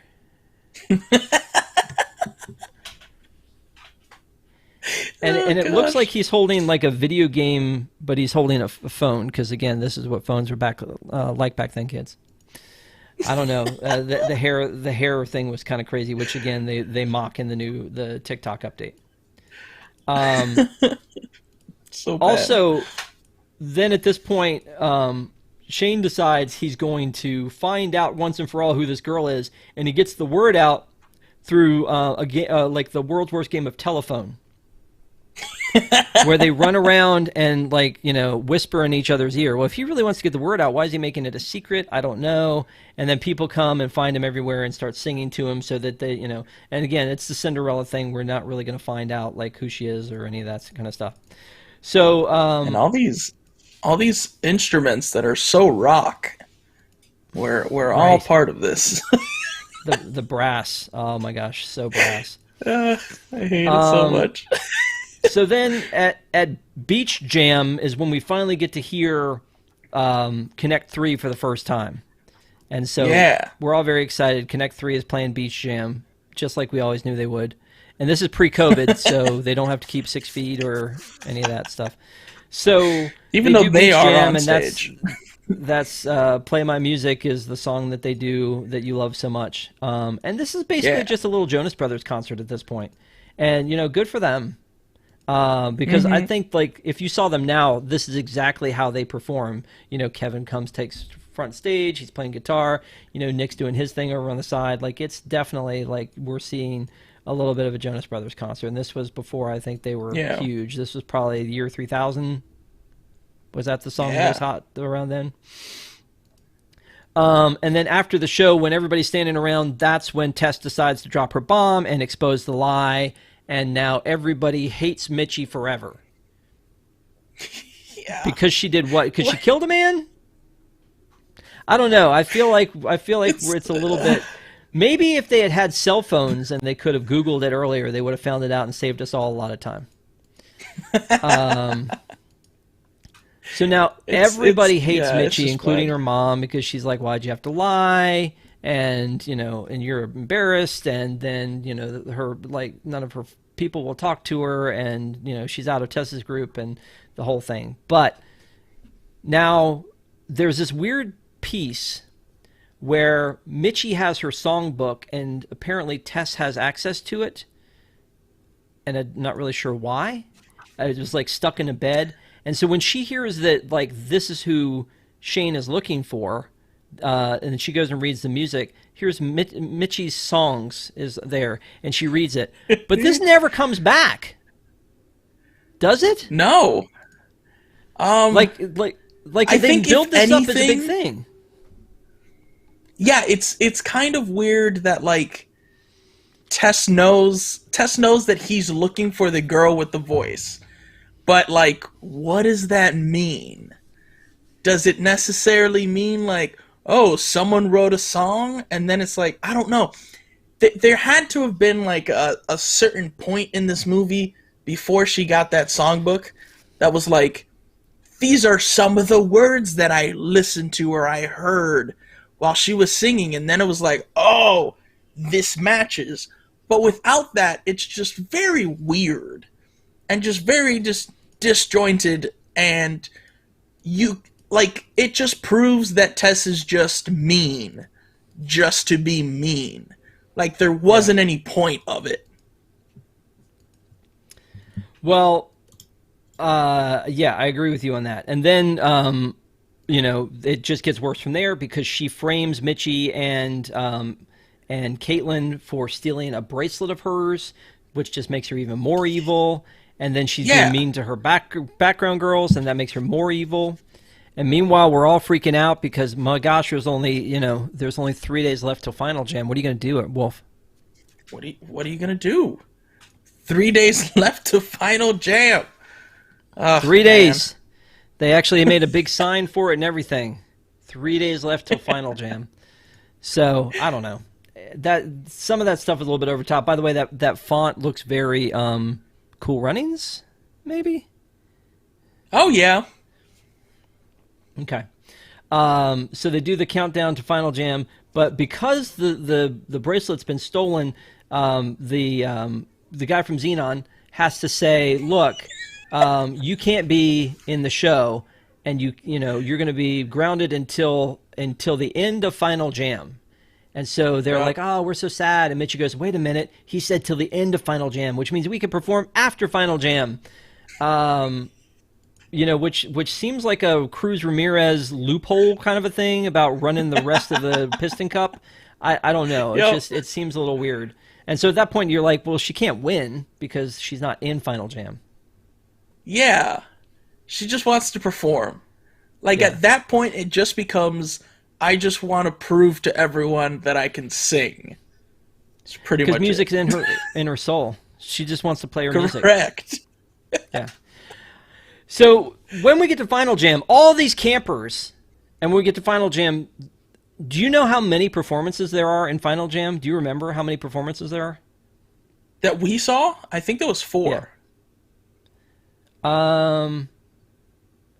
And it looks like he's holding like a video game, but he's holding a phone because again, this is what phones were like back then, kids. I don't know. The hair thing was kind of crazy, which again they mock in the TikTok update. So bad. Also, then at this point, Shane decides he's going to find out once and for all who this girl is, and he gets the word out through like the world's worst game of telephone. Where they run around and whisper in each other's ear. Well, if he really wants to get the word out, why is he making it a secret? I don't know. And then people come and find him everywhere and start singing to him so that they, and again, it's the Cinderella thing. We're not really going to find out like who she is or any of that kind of stuff. So and all these instruments that are so rock, we're all part of this. the brass. Oh my gosh, so brass. I hate it so much. So then at Beach Jam is when we finally get to hear Connect 3 for the first time. And so we're all very excited. Connect 3 is playing Beach Jam, just like we always knew they would. And this is pre-COVID, so they don't have to keep 6 feet or any of that stuff. So even though they are on stage. That's Play My Music is the song that they do that you love so much. And this is basically just a little Jonas Brothers concert at this point. And, good for them. Because I think, like, if you saw them now, this is exactly how they perform. Kevin takes front stage, he's playing guitar, Nick's doing his thing over on the side. Like, it's definitely, like, we're seeing a little bit of a Jonas Brothers concert. And this was before I think they were huge. This was probably the year 3000. Was that the song that was hot around then? And then after the show, when everybody's standing around, that's when Tess decides to drop her bomb and expose the lie. And now everybody hates Mitchie forever. Because she did what? Because she killed a man? I don't know. I feel like it's a little bit. Maybe if they had had cell phones and they could have Googled it earlier, they would have found it out and saved us all a lot of time. So now everybody hates Mitchie, including her mom, because she's like, "Why'd you have to lie?" And and you're embarrassed. And then her none of her people will talk to her, and she's out of Tess's group and the whole thing. But now there's this weird piece where Mitchie has her songbook, and apparently Tess has access to it, and I'm not really sure why. It was like stuck in a bed. And so when she hears that, like, this is who Shane is looking for, and she goes and reads the music, here's Mitchie's songs is there, and she reads it. But this never comes back. Does it? No. Like they build this up as a big thing. yeah, it's kind of weird that like Tess knows that he's looking for the girl with the voice. But like what does that mean? Does it necessarily mean like, oh, someone wrote a song and then it's like, I don't know. There had to have been like a certain point in this movie before she got that songbook that was like, these are some of the words that I listened to or I heard while she was singing, and then it was like, oh, this matches. But without that, it's just very weird and just very just disjointed, and you like it just proves that Tess is just mean, just to be mean. Like there Yeah. wasn't any point of it. Well, yeah, I agree with you on that. And then, it just gets worse from there because she frames Mitchie and Caitlin for stealing a bracelet of hers, which just makes her even more evil. And then she's being Yeah, mean to her background girls, and that makes her more evil. And meanwhile, we're all freaking out because my gosh, there's only 3 days left till Final Jam. What are you gonna do, Wolf? what are you gonna do? 3 days left to Final Jam. Oh Three man. days. They actually made a big sign for it and everything. 3 days left till Final Jam. So I don't know. That some of that stuff is a little bit over top. By the way, that font looks very Cool Runnings, maybe. Oh yeah. Okay. So they do the countdown to Final Jam, but because the bracelet's been stolen, the guy from Xenon has to say, "Look, you can't be in the show, and you're going to be grounded until the end of Final Jam." And so they're Yeah. like, "Oh, we're so sad." And Mitchie goes, "Wait a minute. He said till the end of Final Jam, which means we can perform after Final Jam." Which seems like a Cruz Ramirez loophole kind of a thing about running the rest of the Piston Cup. I don't know. Yep. It seems a little weird. And so at that point, you're like, well, she can't win because she's not in Final Jam. Yeah. She just wants to perform. Like Yeah. at that point, it just becomes, I just want to prove to everyone that I can sing. It's pretty Because much music's it. in her soul. She just wants to play her music. Correct. Yeah. So when we get to Final Jam, all these campers, and when we get to Final Jam, do you know how many performances there are in Final Jam? Do you remember how many performances there are? That we saw? I think there was Yeah. 4. I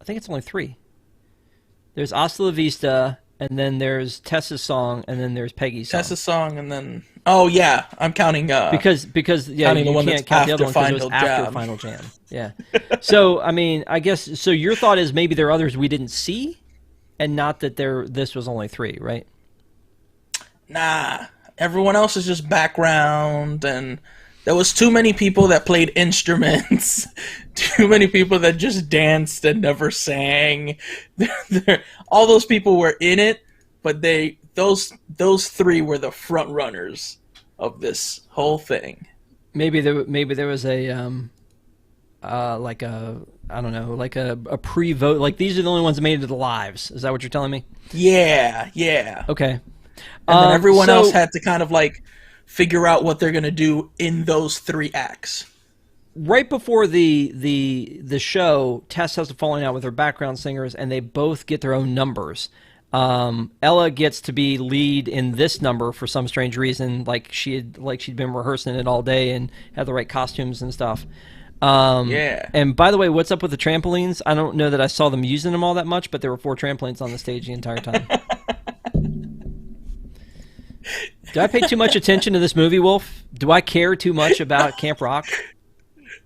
think it's only 3. There's Hasta La Vista, and then there's Tessa's song, and then there's Peggy's song. Tessa's song, and then oh yeah, I'm counting. Because yeah, Counting the you one can't that's count the other one after because it was Final after Jam. Final Jam. Yeah. So I mean, I guess so. Your thought is maybe there are others we didn't see, and not that this was only 3, right? Nah, everyone else is just background, and there was too many people that played instruments, too many people that just danced and never sang. All those people were in it, but those 3 were the front runners of this whole thing. Maybe there was a like a I don't know, like a pre-vote. Like these are the only ones that made it to the lives. Is that what you're telling me? Yeah, yeah. Okay. And then everyone So else had to kind of like figure out what they're gonna do in those 3 acts. right before the show, Tess has a falling out with her background singers, and they both get their own numbers. Ella gets to be lead in this number for some strange reason, like she'd been rehearsing it all day and had the right costumes and stuff. Yeah. And by the way, what's up with the trampolines? I don't know that I saw them using them all that much, but there were 4 trampolines on the stage the entire time. Do I pay too much attention to this movie, Wolf? Do I care too much about Camp Rock?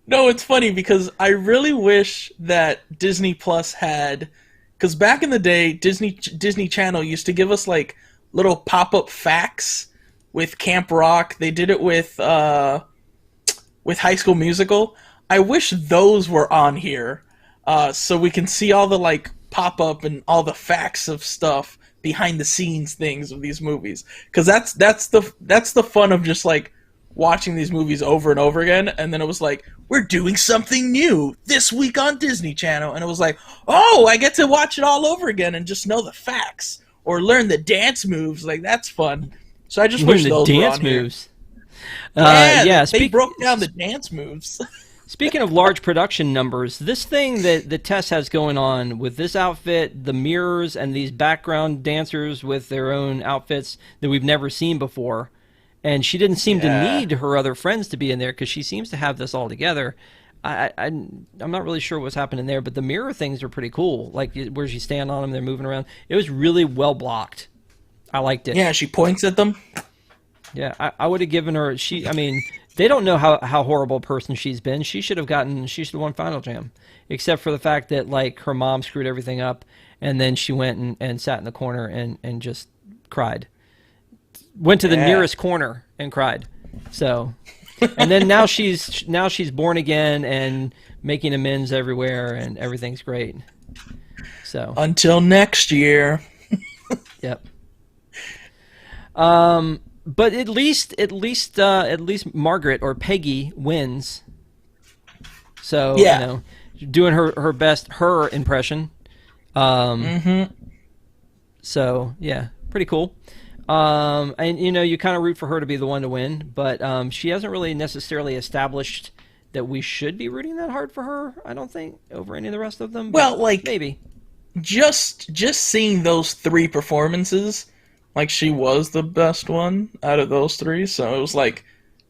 No, it's funny because I really wish that Disney Plus had, because back in the day, Disney Channel used to give us like little pop-up facts with Camp Rock. They did it with High School Musical. I wish those were on here, so we can see all the like pop-up and all the facts of stuff behind the scenes things of these movies. Because that's the fun of just like watching these movies over and over again, and then it was like, we're doing something new this week on Disney Channel, and it was like, oh, I get to watch it all over again and just know the facts. or learn the dance moves. Like, that's fun. So I just Learn wish the those were dance on here. moves. Yeah, they Speak. broke down the dance moves. Speaking of large production numbers, this thing that Tess has going on with this outfit, the mirrors, and these background dancers with their own outfits that we've never seen before, and she didn't seem to Yeah. need her other friends to be in there because she seems to have this all together. I'm not really sure what's happening there, but the mirror things are pretty cool. Like where she stand on them, they're moving around. It was really well blocked. I liked it. Yeah, she points at them. Yeah, I would have given her. I mean, they don't know how horrible a person she's been. She should have won Final Jam, except for the fact that like her mom screwed everything up, and then she went and sat in the corner and just cried. Went to the Yeah. nearest corner and cried. So, and then now she's born again and making amends everywhere, and everything's great. So, Until next year. yep. But at least Margaret or Peggy wins. So Yeah. you know, doing her best impression. So yeah, pretty cool. And you know, you kind of root for her to be the one to win, but she hasn't really necessarily established that we should be rooting that hard for her. I don't think over any of the rest of them. Well, but like maybe. just seeing those three performances, like she was the best one out of those three. So it was like,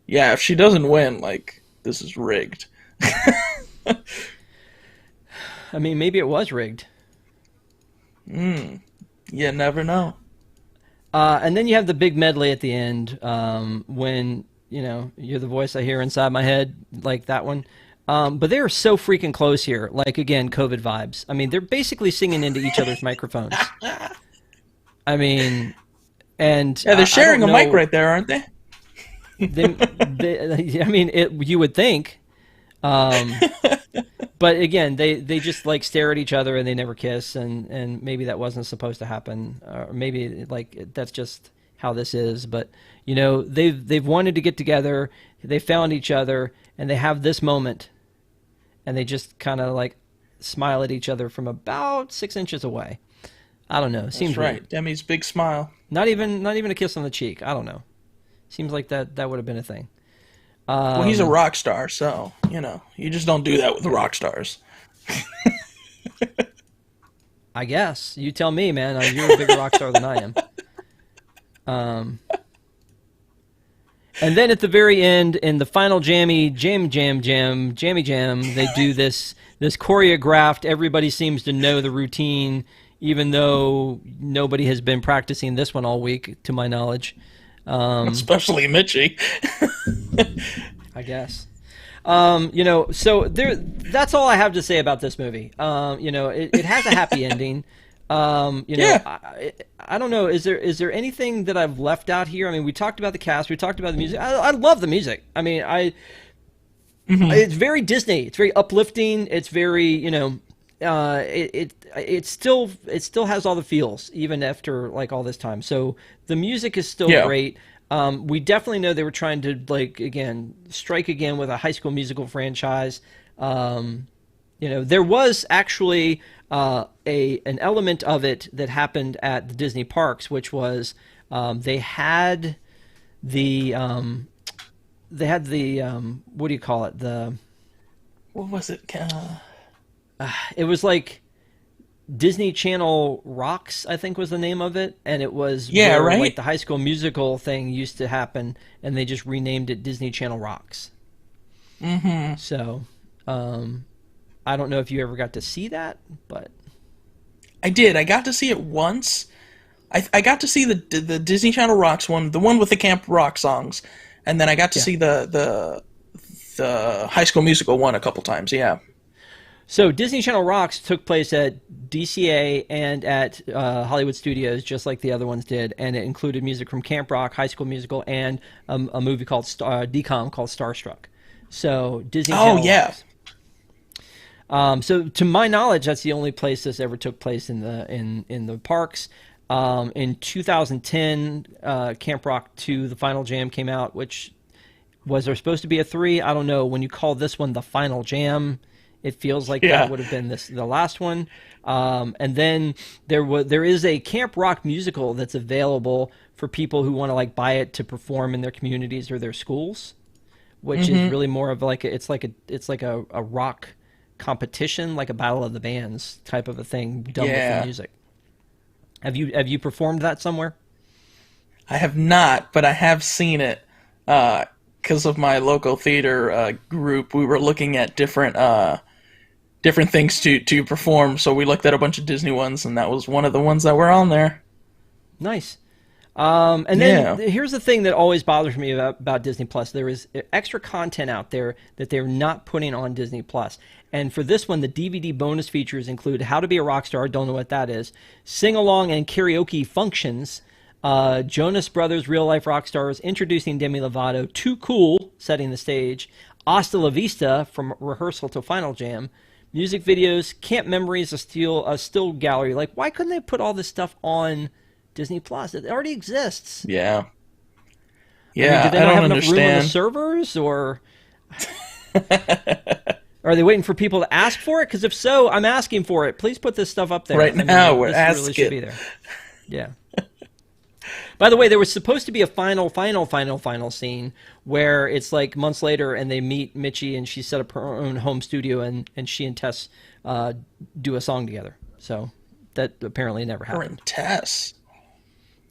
yeah, if she doesn't win, like this is rigged. I mean, maybe it was rigged. You never know. And then you have the big medley at the end when, you know, you're the voice I hear inside my head, like that one. But they are so freaking close here. Like, again, COVID vibes. I mean, they're basically singing into each other's microphones. I mean, and Yeah, they're sharing a a mic right there, aren't they? I mean, you would think. But again, they just like stare at each other and they never kiss, and maybe that wasn't supposed to happen, or maybe like that's just how this is. But you know, they've wanted to get together, they found each other, and they have this moment, and they just kind of like smile at each other from about 6 inches away. I don't know. Seems That's right. weird. Demi's big smile. Not even a kiss on the cheek. I don't know. Seems like that would have been a thing. Well, he's a rock star, so, you know, you just don't do that with rock stars. I guess. You tell me, man. You're a bigger rock star than I am. And then at the very end, in the final jammy jam, they do this choreographed. Everybody seems to know the routine, even though nobody has been practicing this one all week, to my knowledge. Especially Mitchie. I guess. You know, so that's all I have to say about this movie. You know, it has a happy ending. You know, Yeah. I don't know. Is there anything that I've left out here? I mean, we talked about the cast. We talked about the music. I love the music. I mean, it's very Disney. It's very uplifting. It's very, you know, it still has all the feels even after like all this time. So the music is still great. We definitely know they were trying to like strike again with a High School Musical franchise. You know, there was actually an element of it that happened at the Disney parks, which was they had the what do you call it? What was it? It was like Disney Channel Rocks, I think was the name of it, and it was where, right. like the High School Musical thing used to happen, and they just renamed it Disney Channel Rocks. So, I don't know if you ever got to see that, but I did. I got to see it once. I got to see the Disney Channel Rocks one, the one with the Camp Rock songs, and then I got to see the High School Musical one a couple times. Yeah. So Disney Channel Rocks took place at DCA and at Hollywood Studios, just like the other ones did, and it included music from Camp Rock, High School Musical, and a movie called DCOM called Starstruck. So Disney Channel Rocks. So to my knowledge, that's the only place this ever took place in the parks. In 2010, Camp Rock 2, the Final Jam came out, which was there supposed to be a 3? I don't know. When you call this one the Final Jam, It feels like Yeah. that would have been the last one. And then there is a Camp Rock musical that's available for people who want to like buy it to perform in their communities or their schools, which is really more of like it's like a rock competition, like a battle of the bands type of a thing done with the music. Have you performed that somewhere? I have not, but I have seen it because of my local theater group. We were looking at different things to perform, so we looked at a bunch of Disney ones, and that was one of the ones that were on there. Nice. And then here's the thing that always bothers me about Disney Plus. There is extra content out there that they're not putting on Disney Plus. And for this one, the DVD bonus features include How to Be a Rock Star, don't know what that is, sing-along and karaoke functions, Jonas Brothers Real Life Rock Stars, Introducing Demi Lovato, Too Cool, Setting the Stage, Hasta La Vista, From Rehearsal to Final Jam, music videos, Camp Memories, a still gallery. Like, why couldn't they put all this stuff on Disney Plus? It already exists. Yeah. I mean, do they not have enough room on the servers, or are they waiting for people to ask for it? Because if so, I'm asking for it. Please put this stuff up there. Right now, we're asking. Really should be there. Yeah. By the way, there was supposed to be a final scene where it's like months later and they meet Mitchie and she set up her own home studio and she and Tess do a song together. So that apparently never happened. Her and Tess.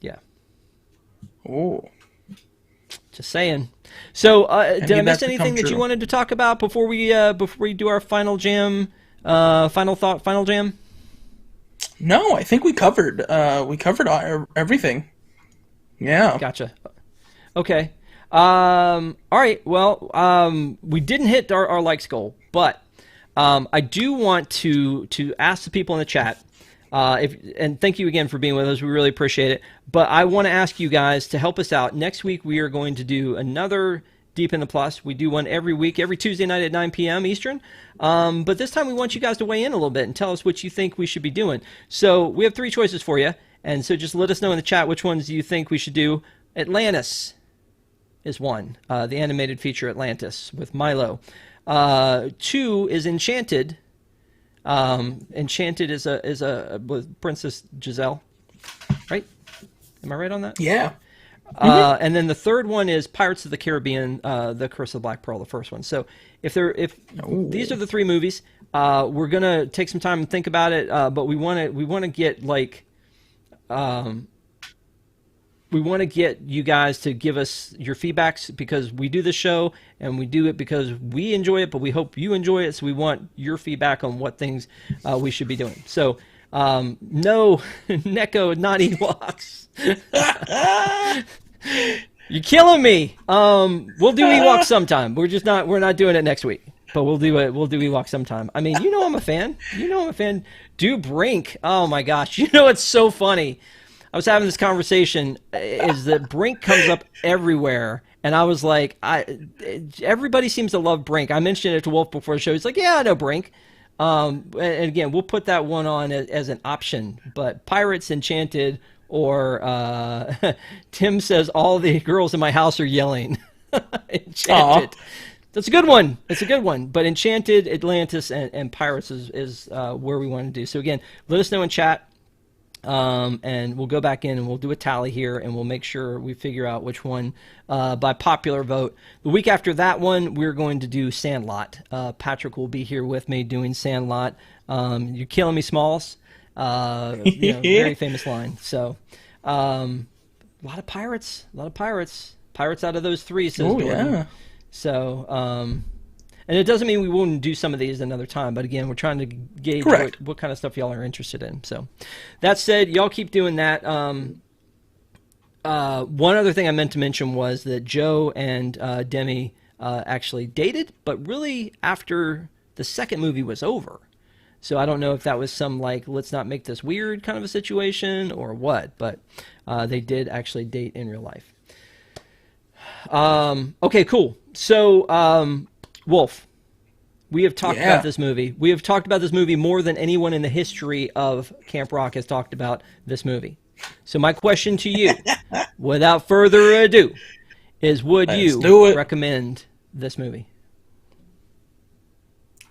Yeah. Oh. Just saying. So did I miss anything that you wanted to talk about before we do our final jam? Final jam? No, I think we covered everything. Yeah. Gotcha. Okay. All right. Well, we didn't hit our likes goal, but I do want to ask the people in the chat, and thank you again for being with us. We really appreciate it. But I want to ask you guys to help us out. Next week, we are going to do another Deep in the Plus. We do one every week, every Tuesday night at 9 p.m. Eastern. But this time, we want you guys to weigh in a little bit and tell us what you think we should be doing. So we have 3 choices for you. And so just let us know in the chat which ones you think we should do. Atlantis is one, the animated feature Atlantis with Milo. 2 is Enchanted. Enchanted is a with Princess Giselle, right? Am I right on that? Yeah. And then the third one is Pirates of the Caribbean, The Curse of the Black Pearl, the first one. So if these are the 3 movies, we're gonna take some time and think about it. But we want to get like. We want to get you guys to give us your feedbacks because we do this show and we do it because we enjoy it, but we hope you enjoy it. So we want your feedback on what things we should be doing. So no Neko, not Ewoks. You're killing me. We'll do Ewoks sometime. We're not doing it next week, but we'll do Ewoks sometime. I mean, I'm a fan. I'm a fan. Do Brink. Oh my gosh. It's so funny. I was having this conversation is that Brink comes up everywhere. And I was like, everybody seems to love Brink. I mentioned it to Wolf before the show. He's like, yeah, I know Brink. And again, we'll put that one on as an option. But Pirates, Enchanted, or Tim says all the girls in my house are yelling. Enchanted. Aww. That's a good one. It's a good one. But Enchanted, Atlantis, and Pirates is where we want to do. So again, let us know in chat. And we'll go back in and we'll do a tally here and we'll make sure we figure out which one by popular vote. The week after that one, we're going to do Sandlot. Patrick will be here with me doing Sandlot. You're killing me, Smalls. Very famous line. So a lot of pirates. Pirates out of those 3, says Jordan. Yeah. So, and it doesn't mean we won't do some of these another time, but again, we're trying to gauge what kind of stuff y'all are interested in. So that said, y'all keep doing that. One other thing I meant to mention was that Joe and Demi actually dated, but really after the second movie was over. So I don't know if that was some like, let's not make this weird kind of a situation or what, but they did actually date in real life. Okay, cool. So, Wolf, we have talked about this movie. We have talked about this movie more than anyone in the history of Camp Rock has talked about this movie. So my question to you, without further ado, is would you recommend this movie?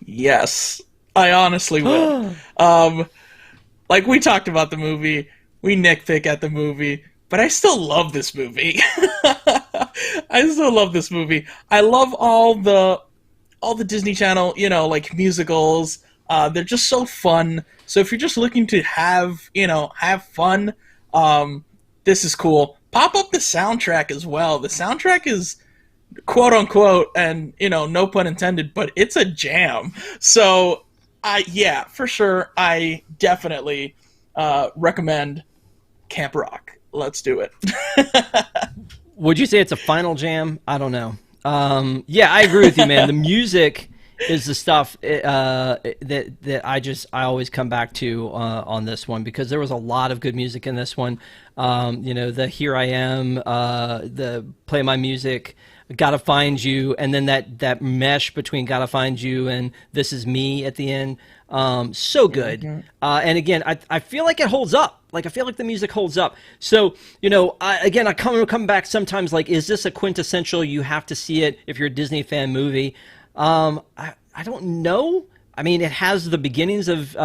Yes, I honestly will. Um, like we talked about the movie, we nitpick at the movie, but I still love this movie. I still love this movie. I love all the Disney Channel, like musicals. They're just so fun. So if you're just looking to have fun, um, this is cool. Pop up the soundtrack as well. The soundtrack is quote unquote, and no pun intended, but it's a jam. So yeah, for sure, I definitely recommend Camp Rock. Let's do it. Would you say it's a final jam? I don't know. Yeah, I agree with you, man. The music is the stuff that I always come back to on this one, because there was a lot of good music in this one. The Here I Am, the Play My Music, Gotta Find You, and then that mesh between Gotta Find You and This Is Me at the end. So good. And again, I feel like it holds up. Like, I feel like the music holds up. So, I come back sometimes, like, is this a quintessential, you have to see it if you're a Disney fan movie? I don't know. I mean, it has the beginnings of Demi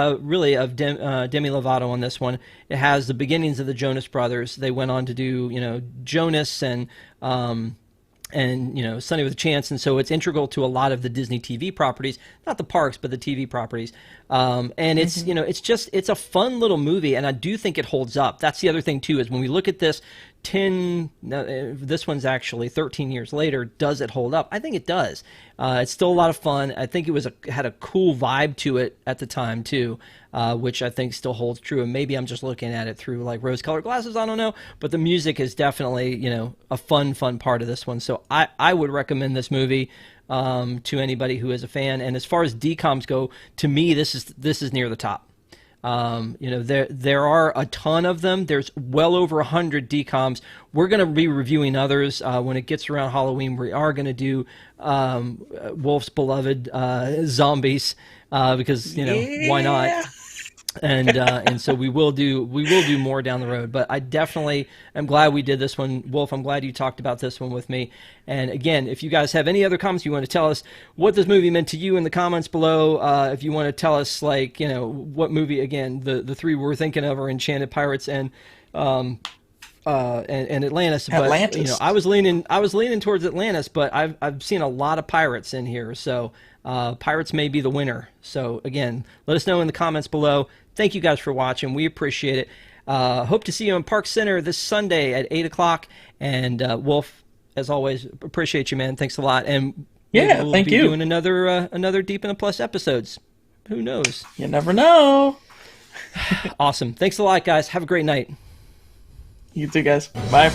Lovato on this one. It has the beginnings of the Jonas Brothers. They went on to do Jonas and Sunny with a Chance, and so it's integral to a lot of the Disney TV properties, not the parks, but the TV properties. And it's it's a fun little movie, and I do think it holds up. That's the other thing too, is when we look at this this one's actually 13 years later, does it hold up? I think it does. It's still a lot of fun. I think it had a cool vibe to it at the time too, which I think still holds true. And maybe I'm just looking at it through like rose-colored glasses. I don't know, but the music is definitely a fun part of this one. So I would recommend this movie to anybody who is a fan. And as far as DCOMs go, to me this is near the top. There are a ton of them. There's well over 100 DCOMs. We're going to be reviewing others when it gets around Halloween. We are going to do Wolf's beloved zombies because why not? And so we will do more down the road. But I definitely am glad we did this one, Wolf. I'm glad you talked about this one with me. And again, if you guys have any other comments, you want to tell us what this movie meant to you in the comments below. If you want to tell us what movie, again, the three we're thinking of are Enchanted, Pirates, and Atlantis. Atlantis. But I was leaning towards Atlantis, but I've seen a lot of pirates in here, so Pirates may be the winner. So again, let us know in the comments below. Thank you guys for watching. We appreciate it. Hope to see you in Park Center this Sunday at 8 o'clock. And Wolf, as always, appreciate you, man. Thanks a lot. And we'll thank be you. doing another Deep in the Plus episodes. Who knows? You never know. Awesome. Thanks a lot, guys. Have a great night. You too, guys. Bye.